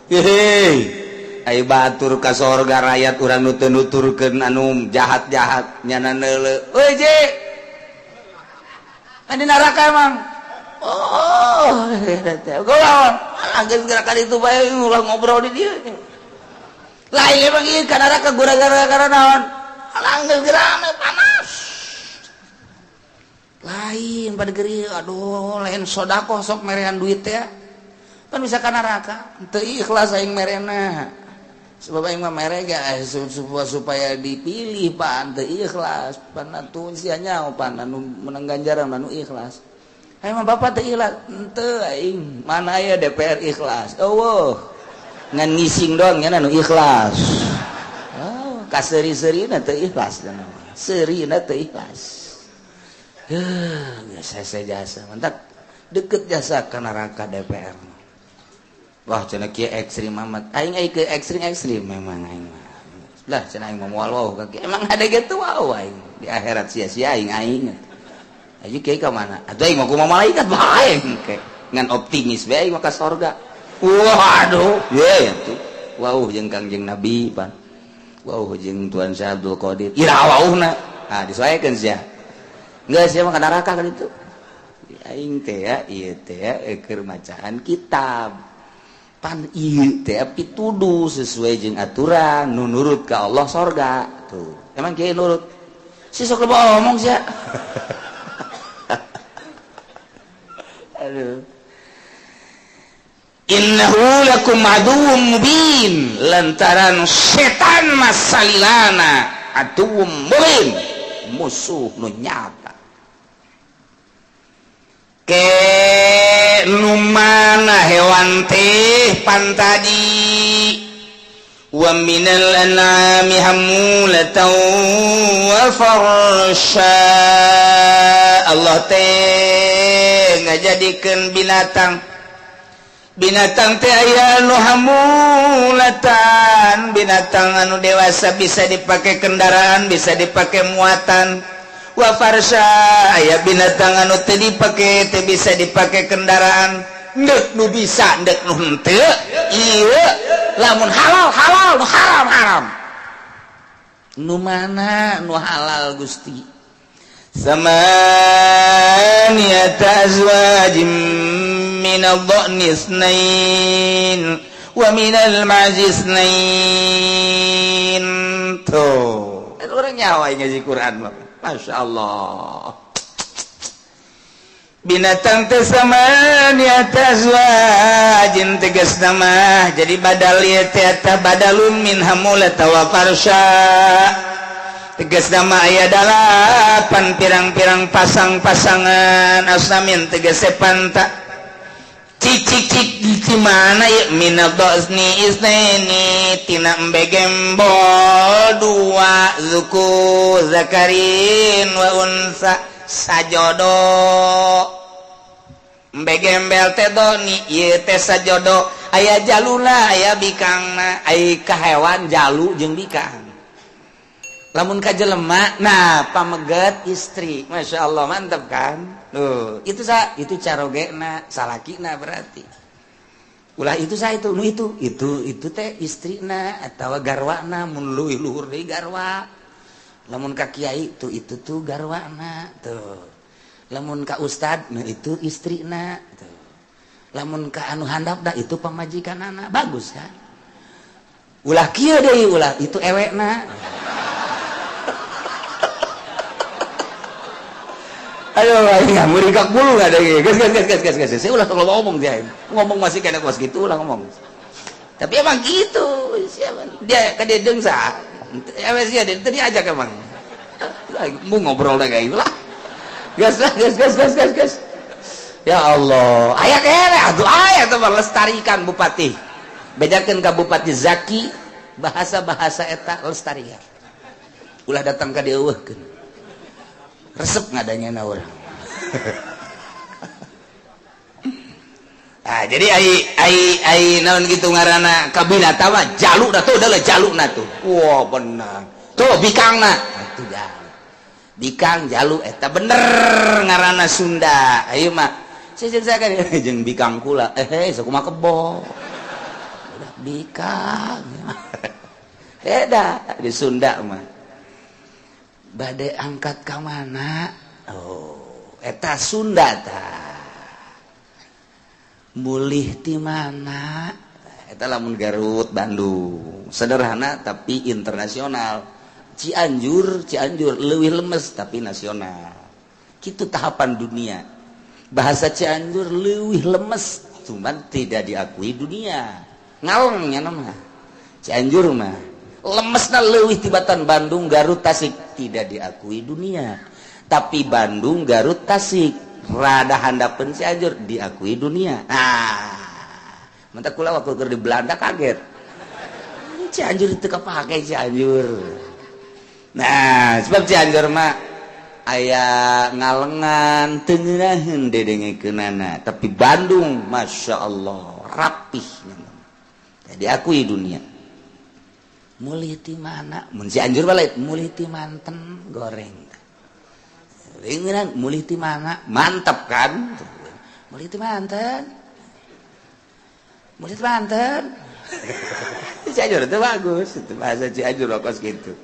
Hei, aya batur ka sorga rakyat urang nutur-nuturkeun anu jahat-jahat nyana neuleu. Euy, Je. Adi neraka emang. Oh, golawan. Anggeus gerakan itu bae ulah ngobrol di dieu. Lain emang ieu ka neraka gara-gara naon? Anggeus gerame panas. Lain pada geri aduh lain sodaqoh sok merehan duit teh. Kan bisa ka neraka. Teu ikhlas aing merena. Sebab aing mah mere ge supaya dipilih pan teu ikhlas. Pan atuh sia nyaho pan anu menang ganjaran anu ikhlas. Aing mah bapak teu ikhlas, henteu aing. Mana aya DPR ikhlas? Eueuh. Ngan ngising doang nya anu ikhlas. Oh, ka seuri-seurina teu ikhlas cenah. Seurina teu ikhlas. Biasa jasa, mantap. Deket jasa ka neraka DPR. Wah, cenah kieu ekstrim amat. Aing ke ekstrim memang aing mah. Lah cenah aing mah moal wau ka kieu. Emang ada gitu wau aing. Di akhirat sia-sia aing. Ayo kiai ke mana? Atuh aing mah kumaha malaikat bae engke. Ngan optimis bae aing mah ka surga. Waduh, ye atuh. Wauh jeung Kangjeng Nabi pan. Wauh jeung Tuan Syekh Abdul Qadir. Ira wauhna. Ah disesuaikeun sia. Geus sia mah ka neraka kan itu. Aing teh ya ieu teh ya keur macaan kitab. Pan ieu teh pituduh sesuai jeung aturan nu nurut ka Allah surga. Tuh. Emang kiai nurut? Si sok loba omong sia. Innahu lakum aduwwum mubin lantaran setan masalilana aduwwum mubin musuh nu nyata ke numana hewan teh pantadi wa minal an'ami hamulatan wa farsha Allah teh ngajadikeun binatang teh aya nu hamulatan binatang anu dewasa bisa dipakai kendaraan bisa dipakai muatan wa farsha aya binatang anu teu dipake teu bisa dipakai kendaraan ndek nu bisa ndek nu henteu ieu lamun halal nu haram nu mana nu halal Gusti samaniyata azwajim minal dha'ni isnain wa minal ma'zi isnain tuh itu orang nyawa yang ngaji Quran Masya Allah binatang teh samaniyata azwajin tegas nama jadi badal ieu teh eta badalun min hamulata wa farsha tegas nama aya dalapan pirang-pirang pasang-pasangan asnamin tegas panta cicik di mana ya minadosni isnaini tina embegembol dua zuku zakarin wa unsa sajodo embegembel teh doni ieu teh sajodo aya jaluna aya bikangna ai ka hewan jalu jeung bikang lamun ka jelema nah pameget istri Masya Allah mantap kan itu carogena salakina berarti ulah itu itu teh istrina atawa garwana mun leuwih luhur deui garwa lamun ka kiai itu tuh garwana tuh lamun ka ustad nah itu istrina tuh lamun ka anu handapna itu pamajikanana bagus kan ulah kieu deui ulah itu ewekna ayo nggak mau rikak bulu nggak ada gas saya ulah kalau ngomong dia ngomong masih kena kuas gitu ulah ngomong tapi emang gitu siapa dia kadang dengsa emang sih dia tadi ajak emang mau ngobrol lagi lah gas ya Allah ayat tuh melestarikan bupati bedakan ke bupati Zaki bahasa eta lestarikan ulah datang ke dia resep ngadanya na orang Jadi ai naon gitu ngaranna kabinata mah jaluk dah tuh adalah jalukna tuh. Wah benar. Tuh bikangna. Atuh jaluk. Bikang jaluk eta bener ngaranna Sunda. Ayo mah. Sejen sakan jeung bikang kula. Sakumaha kebo. Udah bikang. Eda di Sunda mah. Bade angkat ka mana? Oh, eta Sunda tah. Mulih di mana? Eta lamun Garut, Bandung. Sederhana tapi internasional. Cianjur leuwih lemes tapi nasional. Kitu tahapan dunia. Bahasa Cianjur leuwih lemes, cuman tidak diakui dunia. Ngalengnya nama. Cianjur mah lemesna leuwih tibatan Bandung, Garut, Tasik tidak diakui dunia. Tapi Bandung, Garut, Tasik rada handapeun Cianjur diakui dunia. Mantap kula waktu keur di Belanda kaget. Cianjur itu kepake Cianjur. Nah, sebab Cianjur mah aya ngalengan teu ngeunaheun dedengekeunana, tapi Bandung Masya Allah rapih. Jadi akui dunia. Mulih ti mana? Mun Cianjur balik mulih ti manten goreng. Ringan mulih ti mana? Mantap kan? Mulih ti manten. Mulih ti manten. Cianjur itu bagus, itu bahasa Cianjur kos gitu.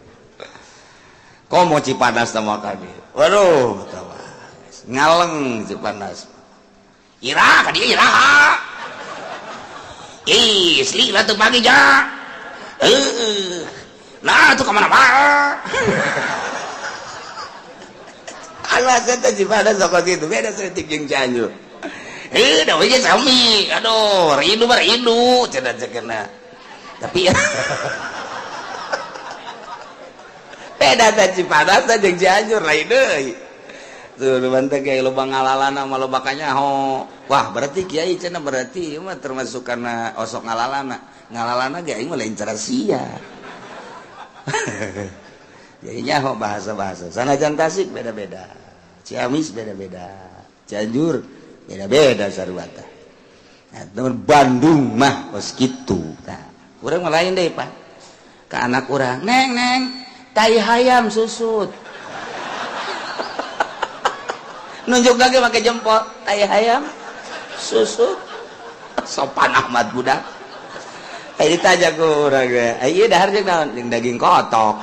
Komo Cipanas sama kami. Waduh, ngaleng Cipanas. Ira, ka dia ira. Isli lah tu pagi ja. Nah, tu kemana pak? Alasan tadi pada sokot itu beda setik jeung Cianjur. Dah we sami. Aduh, rindu cenah cekena. Tapi beda tadi pada jeung Cianjur lain deui. Tuh mantep kayak lobang ngalalana sama loba kanyaho. Wah, berarti kiai cenah berarti ieu mah termasuk karena osok ngalalana. Ngalalana ge aing mah lain cara sia. Jadi nyaho bahasa-bahasa. Sanajan Tasik beda-beda. Ciamis beda-beda. Cianjur beda-beda sarua tah. Nah, teman Bandung mah geus kitu tah. Urang mah lain deui, Pak. Ka anak urang, "Neng, tai hayam susut." Nunjuk lagi pakai jempol, tai hayam susut. Sopan amat budak. Ditanya ku urang ge, "Ieu dahar jeung naon?" "Jeung daging kotok."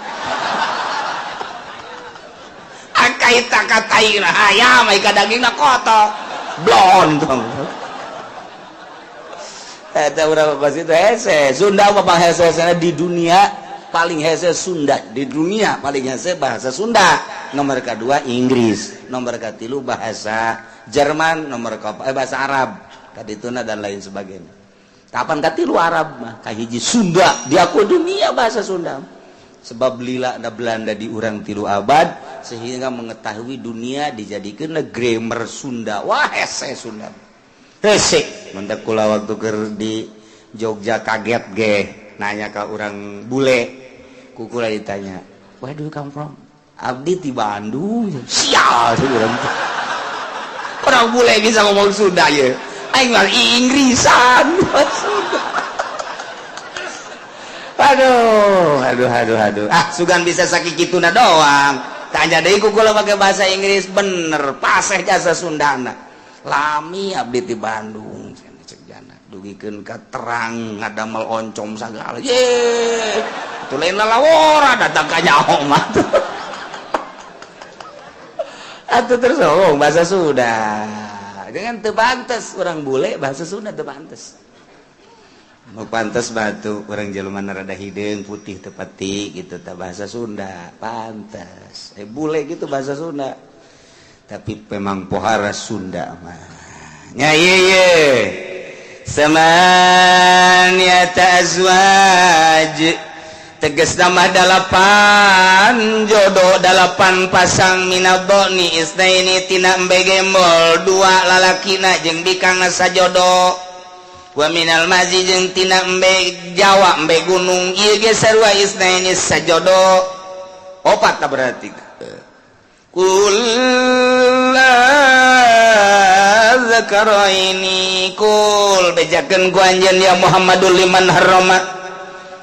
Kaita katai lah ayam, ika dagingna kotok, blon dong. Eta urang bahasa itu hese, Sunda mah bang hese di dunia paling hese Sunda, di dunia paling hese bahasa Sunda. Nomor kedua Inggris, nomor katilu bahasa Jerman, nomor bahasa Arab, kadituna dan lain sebagainya. Kapan katilu Arab mah, kahiji Sunda, diakui dunia bahasa Sunda. Sebab lila ada Belanda di urang 3 abad sehingga mengetahui dunia dijadikan grammar Sunda. Wah hese Sunda. Hese. Mantap kula waktu keur di Jogja kaget ge nanya ke urang bule. Kukula ditanya, "Where do you come from?" "Abdi di Bandung." Sial urang. Orang bule bisa ngomong Sunda ya. Aing mah Inggrisan. Sunda. Aduh. Sugan bisa sakituna doang. Tanya deui ku kula pakai bahasa Inggris bener, paseh jasa Sundana. Lami abdi di Bandung, cek jana. Dugikeun ka terang ngadamel oncom sagala. Ye. Itu lain lalawora datang ka nyaho mah. Atuh terus bahasa Sunda. Dengan teu pantes urang bule bahasa Sunda teu pantes. Mau pantas batu orang Jelema rada hideung putih tepati gitu ta bahasa Sunda pantas bule gitu bahasa Sunda tapi memang pohara Sunda mah nya ye samaniyata azwaj tegas nama 8 jodoh 8 pasang minadoni isnaini tina embe gembol 2 lalakina jeung bikangna sajodoh wa minal mazi jeung tina embe Jawa embe gunung ieu ge sarua isnaini sajodo 4 tah berarti kullazat dzakaraini kul bejakeun ku anjeun ya Muhammadul liman harrama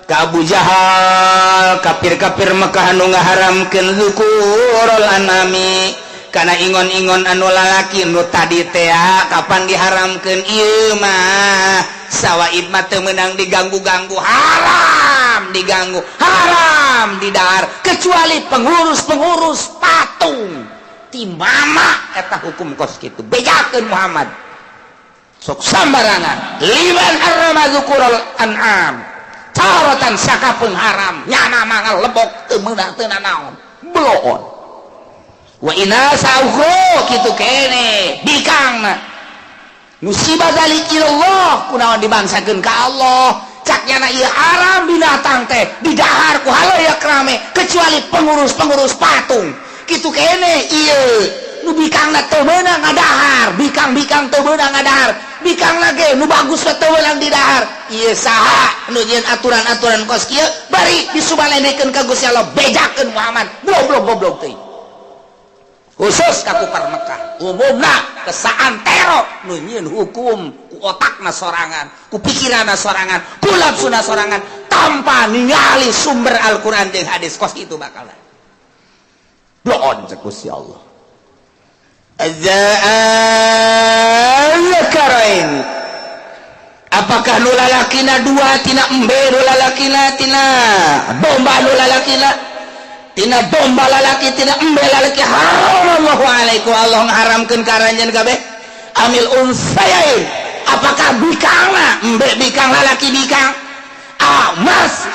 ka Abu Jahal kafir-kafir Mekah anu ngaharamkeun dzukurul anami kana ingon-ingon anu lalaki nu tadi teh kapan diharamkeun ieu mah sawaib mah teu meunang diganggu-ganggu haram diganggu haram didahar kecuali pengurus-pengurus patung ti mama eta hukum kos kitu bejakeun Muhammad sok sambarangan liman harrama dzukurul an'am taratan sakapeung haram nyana mangal lebok teu meunang teu nanaon bloon wa inna sa'ukhra kitu kene bikangna musibah dalik ilallah kunaon dibangsakeun ka Allah cak nyana ieu haram binatang teh didahar ku halayak rame kecuali pengurus-pengurus patung kitu kene ieu nu bikangna teu meunang ngadahar bikang-bikang teu meunang ngadahar bikang lagi nu bagus teu meunang didahar ieu saha nu nyieun aturan-aturan kos kieu bari disubalenekeun ka Gusti Allah bejakeun Muhammad goblok-goblok teh khusus ka kufar Mekah umumna kesaantero nu nyieun hukum ku otakna sorangan ku pikiranna sorangan ku nafsuna sorangan tanpa ningali sumber Al-Qur'an jeung hadis kos itu bakal bloon cek Gusti Allah Zakarain apakah nu lalakina dua tina embe nu lalakina tina domba nu lalakina tina domba lalaki tina embe lalaki haramallahu alaikum Allah ngaharamkeun karanjeun kabeh amil unsayain apakah bikangna embe bikang lalaki bikang mas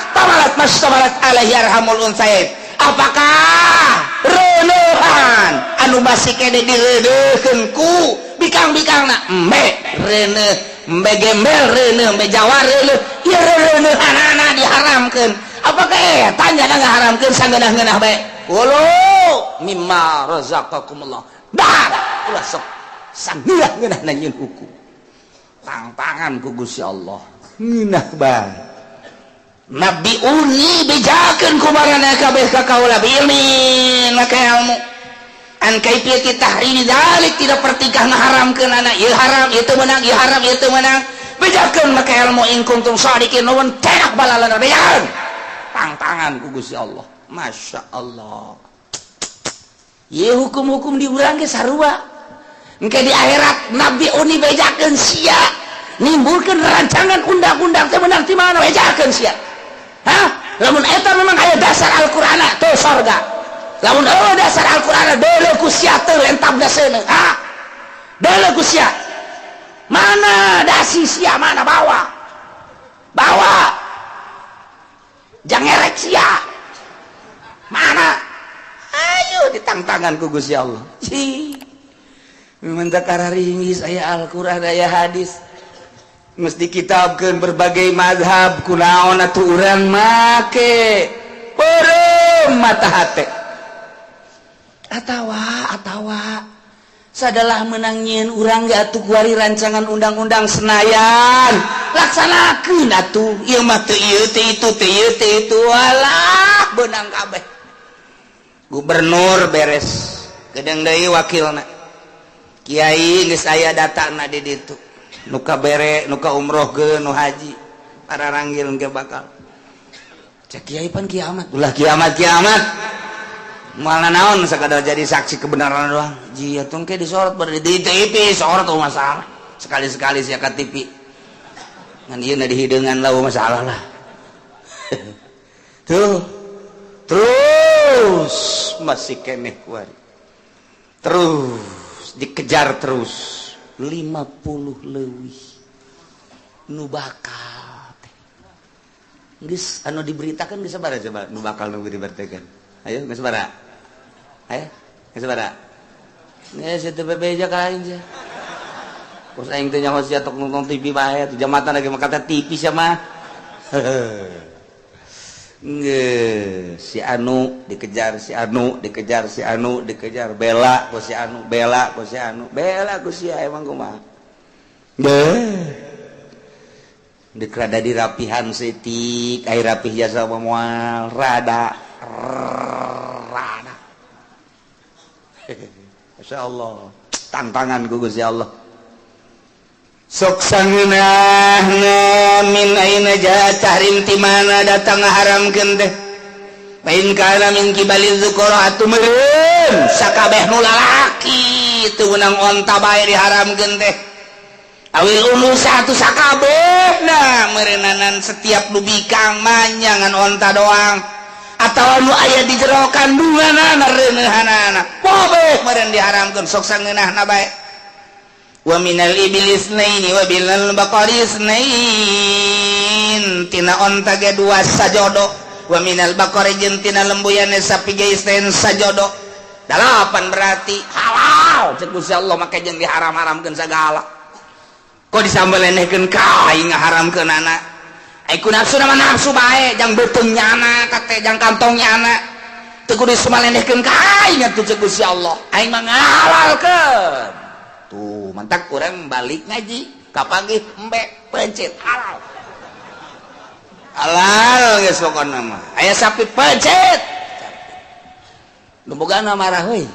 tamalat alaihi arhamul unsayain apakah reneuhan anu masih kene direudeukkeun ku bikang-bikangna embe reuneuh embe gembel reuneuh embe jawar reuneuh ieu reuneuhanana diharamkeun apakah tanya ngaharamkeun sangeunah-ngeunah bae kulu mimma razaqakumullah dah ulah sok sangeunah-ngeunahna nyieun hukum tantangan ku Gusti Allah ngeunah bae Nabi uni bejakeun kumarana kabeh ka kaula bilmin maka ilmu an kaifiyati tahrimi dalik tidak pertikah ngaharamkeun anak ieu haram ieu teu meunang ieu haram ieu teu meunang bejakeun maka ilmu in kuntum shadiqin nuhun tenak balalana bejakeun tantangan ku Gusti Allah masya Allah ieu hukum-hukum di urang ge sarua engke di akhirat Nabi uni bejakeun sia nimbulkeun rancangan undang-undang teh meunang ti mana bejakeun sia lamun eta memang aya dasar Al-Qur'an teu sorga lamun eueuh dasar Al-Qur'an deuleu ku sia teu entab daseuna deuleu ku sia mana dasi sia mana bawa jang ngerek sia mana ayo ditangtangan ku Gusti Allah minta kararingis aya Al-Qur'an aya hadis mesti kitabkeun berbagai mazhab kunaon atuh urang make eureum mata hate atawa sadalah meunang nyieun urang ge atuh kuari rancangan undang-undang Senayan laksanakeun atuh ieu mah teu ieu teu itu teu ieu teu itu alah beunang kabeh gubernur beres gedeung deui wakilna kiai geus aya datana di ditu nuka bere nuka umroh ge nu haji para ranggil ge bakal cek kiai pan kiamat ulah kiamat moal naon sakadar jadi saksi kebenaran doang jiatun ke disorot bari di TV sorot tuh masalah sekali-sekali sia ka TV ngan ieu na dihideungan lah masalah lah tuh terus masih keneh kuari terus dikejar terus 50 leuwih nu bakal geus anu diberitakeun geus sabaraha coba nu bakal nu diberitakeun ayo geus sabaraha ayo geus sabaraha geus teu bebeja ka aing sia terus aing teh nyaho sia tok nonton TV bae tu jamatan lagi makata TV sia mah ngeus si anu dikejar si anu dikejar bela ku si anu bela ku si emang kumaha dekrada dirapihan setik ai rapih jasa moal rada Masya Allah tantangan ku Gusti Allah sok sangeunahna min aina jaa tahrim ti mana datang ngaharamkeun teh pain kana min kibaliz dzukura atuh meureun sakabeh nu lalaki teu meunang onta bae diharamkeun teh awil unusa atuh sakabehna meureunanan setiap nu bikang manyangan onta doang atawa nu aya di jero kandunganna reuneuhanana pobeh meureun diharamkeun sok sangeunahna bae wa minal iblis naini wa bilal baqari isnain tina onta ge dua sajodo wa minal baqari jeung tina lembuyane sapi ge isnain sajodo 8 berarti halal cek Gusti Allah make jeung diharam-haramkeun sagala kok disambelenehkeun ka aing ngaharamkeun anak ai ku nafsu nama nafsu bae jang beuteung nyana kate jang kantong nyana teu kudu disambelenehkeun ka aing atuh cek Gusti Allah aing mah ngahalalkeun tuh mantak kurang balik ngaji kapagih embe pencet halal halal geus pokona mah aya sapi pencet nu bogana marah heuy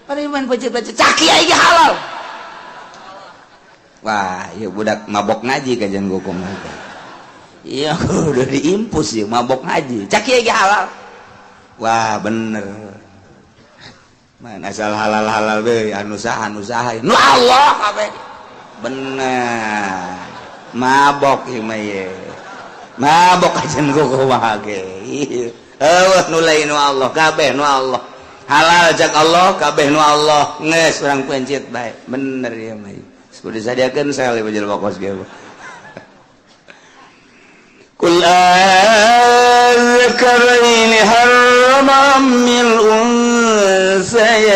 pari main pencet-pencet caki aya halal wah ieu budak mabok ngaji kajian hukum nanti iya udah diimpus ya mabok ngaji caki aya halal wah bener man asal halal be anu saha nu Allah kabeh bener mabok ieu mah ye mabok ajeun kumaha ge eueuh nu lain nu Allah kabeh nu Allah halal jak Allah kabeh nu Allah geus urang pencet bae bener ieu mah kudu disadiakeun sae bajal bokos ge Qul adzakaraini harrama mil unsayain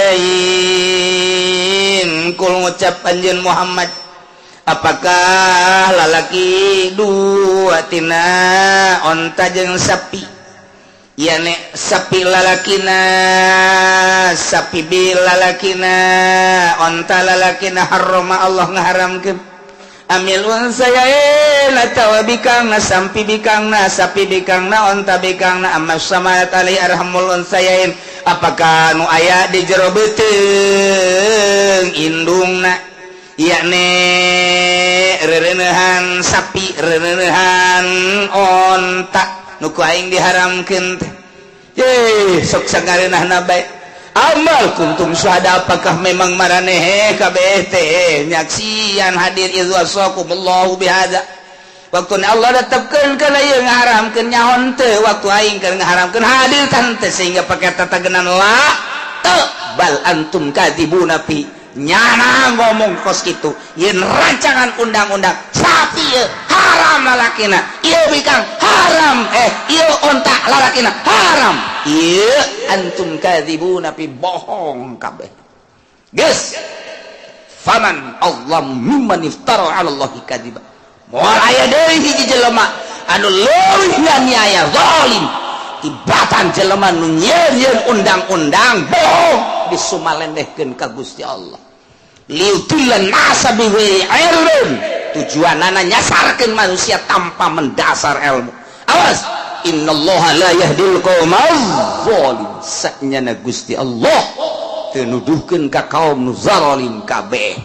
Qul ngucap anjeun Muhammad apakah lalaki dua tina onta jeung sapi ya nek sapi lalakina sapi bil lalakina onta lalakina harrama Allah ngaharamkeun amil unsayain atawa bikangna sampi bikangna sapi bikangna onta bikangna amma samat alai arhamul unsayain apakah nu aya di jero beuteung indungna yakni rereneuhan sapi rereneuhan onta nu ku aing diharamkeun teh ye sok sangareunahna bae amal kuntum syuhada apakah memang maraneh kabeh teh nyaksian hadir idz wasakumullahu bihadza waktuna Allah tetepkeun kana ieu ngaharamkeun nyaon teu waktu aing keur ngaharamkeun hadir tan teh sehingga pake tatagenan la teu bal antum kadibuna fi nyana ngomong kos kitu yen rancangan undang-undang sapi haram lalakina ieu bikang haram ieu onta lalakina haram ieu antum kadzibuna fi bohong kabeh geus faman Allah mimman iftara 'ala Allahi kadziba moal aya deui hiji jelema anu leuwih nganiaya zalim tibatan jelema nu nyieun undang-undang bohong disumalenehkeun ka Gusti Allah liutillan nasa bihi ilmun tujuanana nyasarkeun manusia tanpa mendasar ilmu awas innallaha la yahdil qaumaz zalim saknyana Gusti Allah teu nuduhkeun ka kaum nu zalim kabeh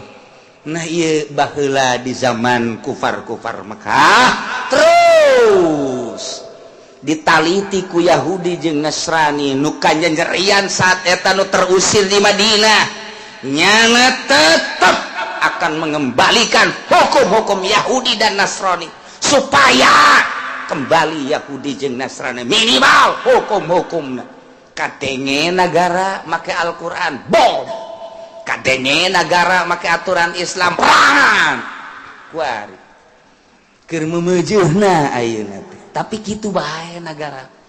nah ieu baheula di zaman kufar-kufar Mekah terus ditaliti ku Yahudi jeung Nasrani nu kanjengerian saat eta nu terusir di Madinah nyana tetap akan mengembalikan hukum-hukum Yahudi dan Nasrani supaya kembali Yahudi jeung Nasrani minimal hukum-hukumna kadenge negara make Al-Quran bom kadenge negara make aturan Islam perang kuari keur memeujeuna ayeuna tapi kitu bae negara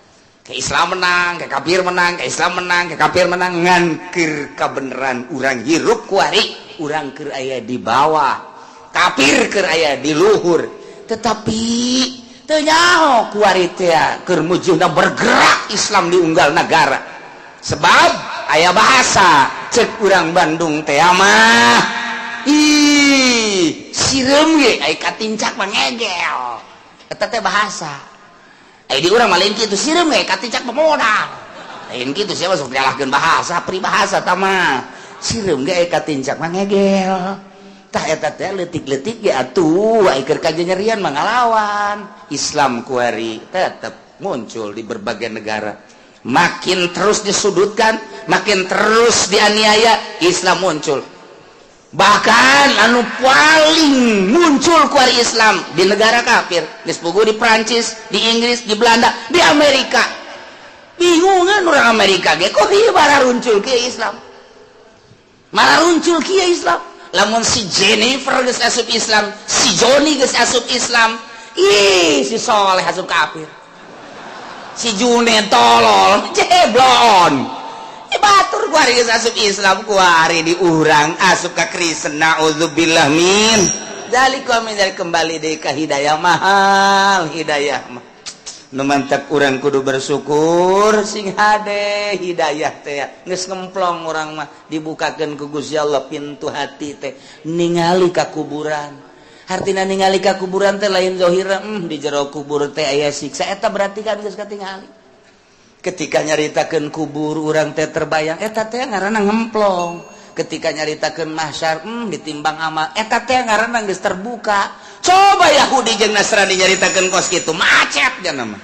ke Islam menang, ke kafir menang, ke Islam menang, ke kafir menang ngan keur kabeneran urang hirup kuari urang keur aya di bawah kafir keur aya di luhur tetapi teu nyaho kuari teh keur mujudna bergerak Islam di unggal negara sebab aya bahasa cek urang Bandung teh mah ih sireum ge ai katincak mah ngegel eta teh bahasa di urang lain kitu sireum ge katincak pemodal lain kitu sia masuk dialahkeun bahasa peribahasa tah mah sireum ge katincak mah ngegel tah eta teh leutik-leutik ge atuh keur kaji nyerian mangalawan Islam kuari tetap muncul di berbagai negara. Makin terus disudutkan, makin terus dianiaya, Islam muncul. Bahkan anu paling muncul kuari Islam di negara kafir, geus puguh di Prancis, di Inggris, di Belanda, di Amerika. Bingungan orang Amerika ge kok ieu bara runcul kieu Islam. Malah runcul kieu Islam. Lamun si Jennifer geus asup Islam, si Johnny geus asup Islam, ih si Soleh asup kafir. Si Junet tolol, jeblon. Batur kuari geus asup Islam kuari diurang asup ka Kristen. Nauzubillah min. Zalika min dzalik kembali deui ka hidayah mahal, hidayah mah. Nu mantap urang kudu bersyukur sing hade hidayah teh geus ngemplong urang mah dibukakeun ku Gusti Allah pintu hati teh ningali ka kuburan. Artina ningali ka kuburan teh lain zahirna di jero kubur teh aya siksa eta berarti kan geus katingali. Ketika nyaritakeun kubur urang teh terbayang eta teh ngaranna ngemplong. Ketika nyaritakeun mahsyar ditimbang amal eta teh ngaranna geus terbuka. Coba Yahudi jeung Nasrani nyaritakeun kos kitu macet janna mah.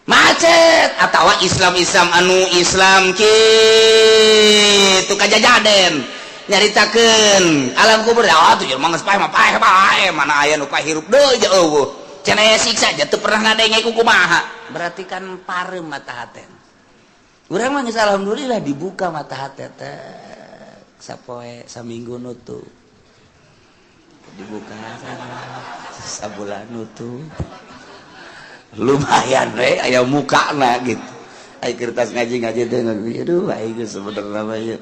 Macet atawa Islam anu Islam kitu kajajaden nyaritakeun alam kubur tuh jelema geus paeh mah paeh mana aya nu paeh hirup deui je eueuh cenah aya siksa je teu pernah ngadenge ku kumaha berarti kan pareum mata hate urang mah geus alhamdulillah dibuka mata hate teh sapoe saminggu nutup dibuka sabulan nutup lumayan we aya mukana gitu aya kertas ngaji teh aduh aing geus sebenarnya mah ieu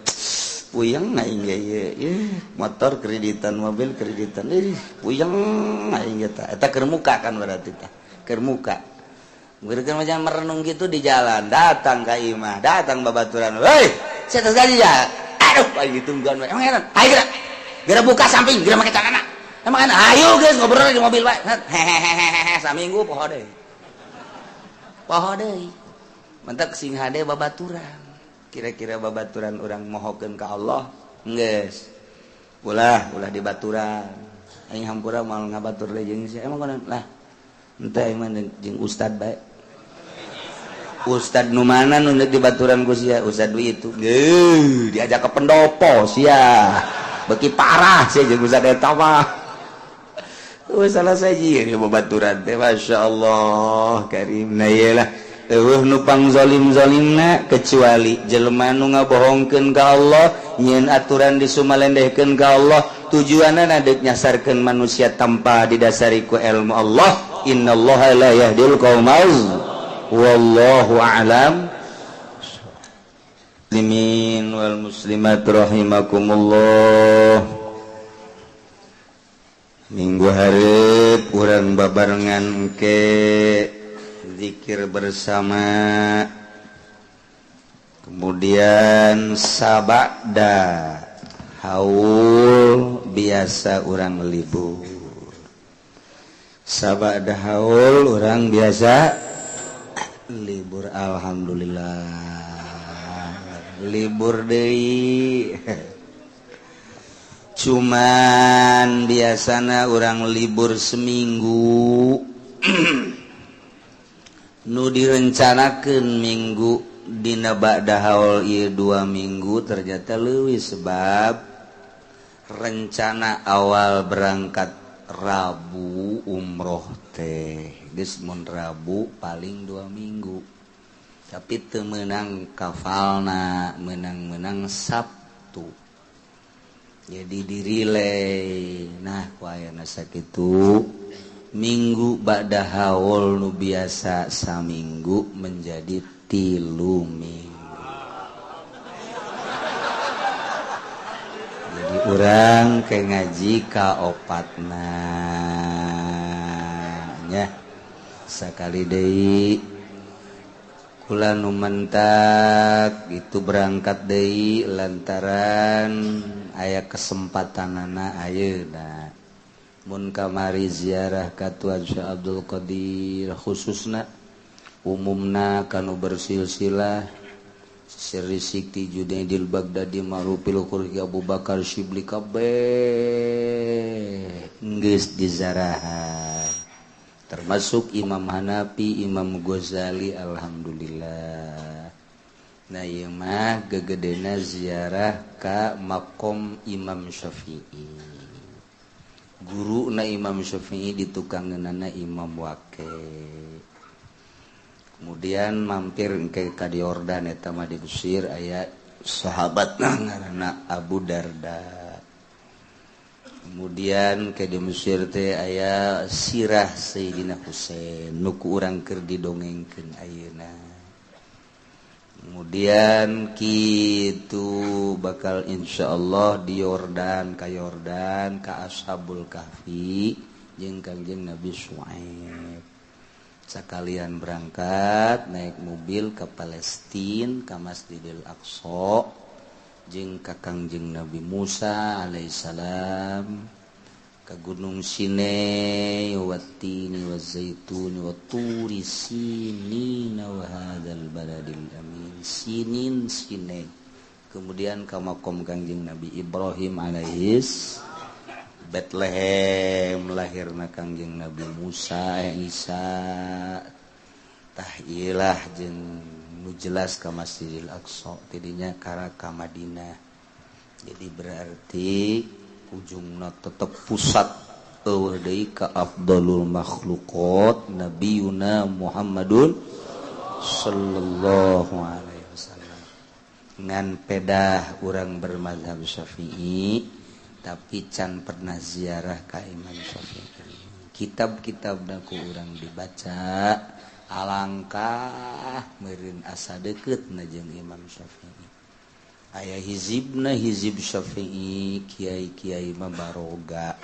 puyeng aing ge motor kreditan mobil kreditan puyeng aing ge eta keur muka kan berarti teh keur muka meureun macam merenung gitu di jalan datang ka imah datang babaturan hei saya gaji ya aduh aing ditungguan we emang enak ayo geura buka samping geura make tanganna emang enak ayo geus ngobrol di mobil wae hehehe saminggu poho deui mentak sing hade babaturan kira-kira babaturan orang mohokeun ka Allah geus ulah dibaturan aing hampura moal ngabatur deui jeung sia emang konon lah henteu aing mah jeung ustad bae ustad nu mana nu dibaturan ku sia ustad Dwi itu diajak ke pendopo sia beuki parah sia jeung ustad eta mah salah saji ya babaturan teh masyaallah karimna ye lah eueuh nu pangzalim-zalimna kecuali jelema nu ngabohongkeun ka Allah nyieun aturan disumalendehkeun ka Allah tujuanna deuk nyasarkeun manusia tanpa didasari ku ilmu Allah innallaha la yahdil qaumal wallahu a'lam muslimin wal muslimat rahimakumullah. Minggu hareup urang babarengan ke zikir bersama kemudian sabada haul biasa urang libur sabada haul urang biasa libur alhamdulillah libur deui cuman biasana orang libur seminggu nu direncanakeun minggu dina ba'da haul ieu 2 minggu ternyata leuwih sebab rencana awal berangkat Rabu umroh teh geus mun Rabu paling 2 minggu tapi teu meunang kafalna menang Sabtu jadi dirilei nah kuayana sakitu minggu ba'da haul nu biasa saminggu menjadi 3 minggu jadi urang ke ngaji ka opatna nya sakali deui kula nu mentak itu berangkat deui lantaran aya kesempatanana ayeuna mun kamari ziarah ka Tuan Syekh Abdul Qadir khususna umumna kanu bersilsilah Sirri Sikti Junaidil Baghdadi Ma'rufil Qur'i Abu Bakar Syibli kabeh geus dizarahan termasuk Imam Hanafi Imam Ghazali alhamdulillah. Nah ieu mah gegedena ziarah ka makom Imam Syafi'i. Guruna Imam Syafi'i ditukangeunana Imam Waqi'. Kemudian mampir ke di Yordan eta mah di Mesir aya sahabat ngaranna Abu Darda. Kemudian ke di Mesir teh aya sirah Sayyidina Husain nu ku urang keur didongengkeun ayeuna. Kemudian kitu bakal insyaallah di Yordan ka Ashabul Kahfi jeung Kangjeng Nabi Syuaib. Sakalian berangkat naik mobil ke Palestina ke Masjidil Aqsa jeung ka Kangjeng Nabi Musa alaihissalam ke Gunung Sinai wa tini wa zaitun wa turi sinin wa hadzal baladil amin sinin Sinai. Kemudian ke makom Kangjeng Nabi Ibrahim alaihis Bethlehem lahirna Kangjeng Nabi Musa Isa tahilah jeung nu jelas ka Masjidil Aqsa tidinya kara ka Madinah. Jadi berarti ujungna tetep pusat eueuh deui ka afdalul makhluqat nabiyuna Muhammadun sallallahu alaihi wasallam. Ngan pedah urang bermadzhab Syafi'i tapi can pernah ziarah ka Imam Syafi'i. Kitab-kitabna ku urang dibaca alangkah meureun asa deuketna jeung Imam Syafi'i. Aya hizibna hizib Syafi'i kiai-kiai mah baroga.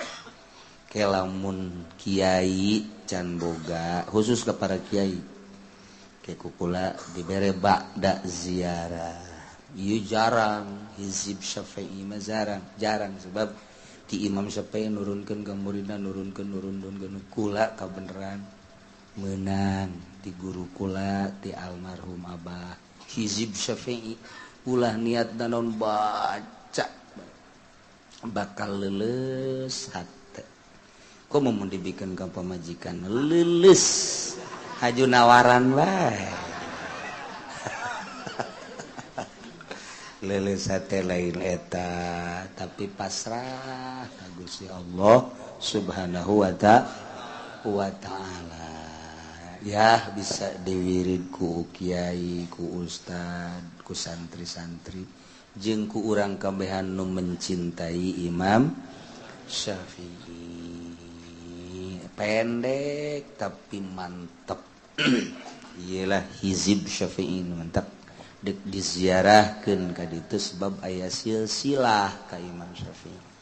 Kelamun kiai can boga khusus ka para kiai. Ke kukula dibere ba'da ziarah. Ieu jarang hizib Syafi'i mah jarang sebab ti Imam Syafi'i nurunkeun ka muridna nurunkeun kula kabeneran meunang ti guru kula ti almarhum Abah hizib Syafi'i ulah niatna naon baca bakal leuleus hate. Komo mun dibikeun ka pamajikan leuleus haju nawaran bae. Leuleus hate lain eta tapi pasrah ka Gusti Allah Subhanahu wa ta'ala. Ya bisa diwirid ku kiai, ku ustad, ku santri-santri jeung ku urang kabehan nu mencintai Imam Syafi'i. Pendek tapi mantep. Iyalah hizib Syafi'i mantep. Dek diziarahkeun ka ditu sebab aya silsilah ka Imam Syafi'i.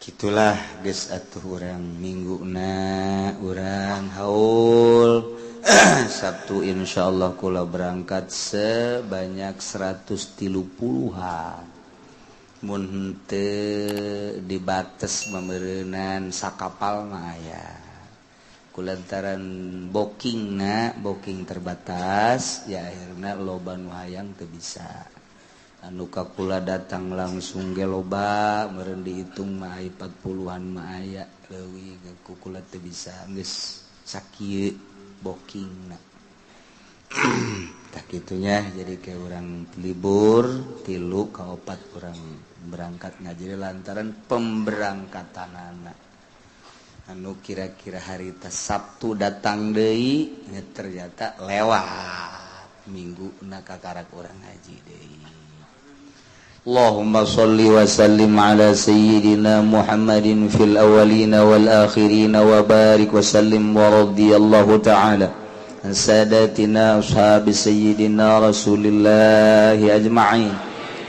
Kitulah geus atuh urang mingguna urang haul Sabtu insyaallah kula berangkat sebanyak 130-an. Mun teu dibates mameureunnan sakapal mah aya. Kulantaran booking terbatas ya akhirnya loba nu hayang teu bisa. Anu ka kula datang langsung ge loba meureun dihitung mah 40-an mah aya leuwih ku kula teu bisa geus sakieu bookingna. Tak kitunya jadi ke urang libur 3 ka 4 urang berangkat ngaji lantaran pemberangkatanana. Anu kira-kira harita Sabtu datang deui ternyata lewat mingguna kakarak urang ngaji deui. Allahumma shalli wa sallim ala sayyidina Muhammadin fil awwalina wal akhirina wa barik wa sallim wa radiyallahu ta'ala an sadatina ashabi sayyidina Rasulillah ajma'in.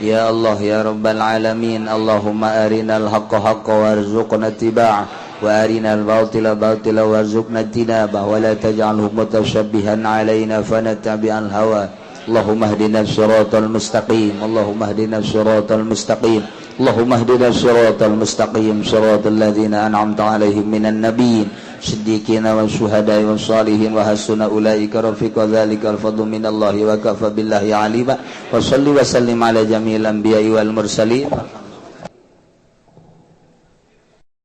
Ya Allah ya rabbal alamin, Allahumma arinal haqqa haqqa warzuqna ittiba'ah وارنا الباطل باطلا وارزقنا اجتنابه ولا تجعله متشبها علينا فنتبع الهوى. اللهم اهدنا الصراط المستقيم اللهم اهدنا الصراط المستقيم اللهم اهدنا الصراط المستقيم صراط الذين انعمت عليهم من النبيين siddiqina wasyuhada'i wassalihin wa hasuna ulaika rafiqa dzalikal fadlu minallahi wa kafa billahi alima wa shalli wa sallim ala jami'il anbiya'i wal mursalin.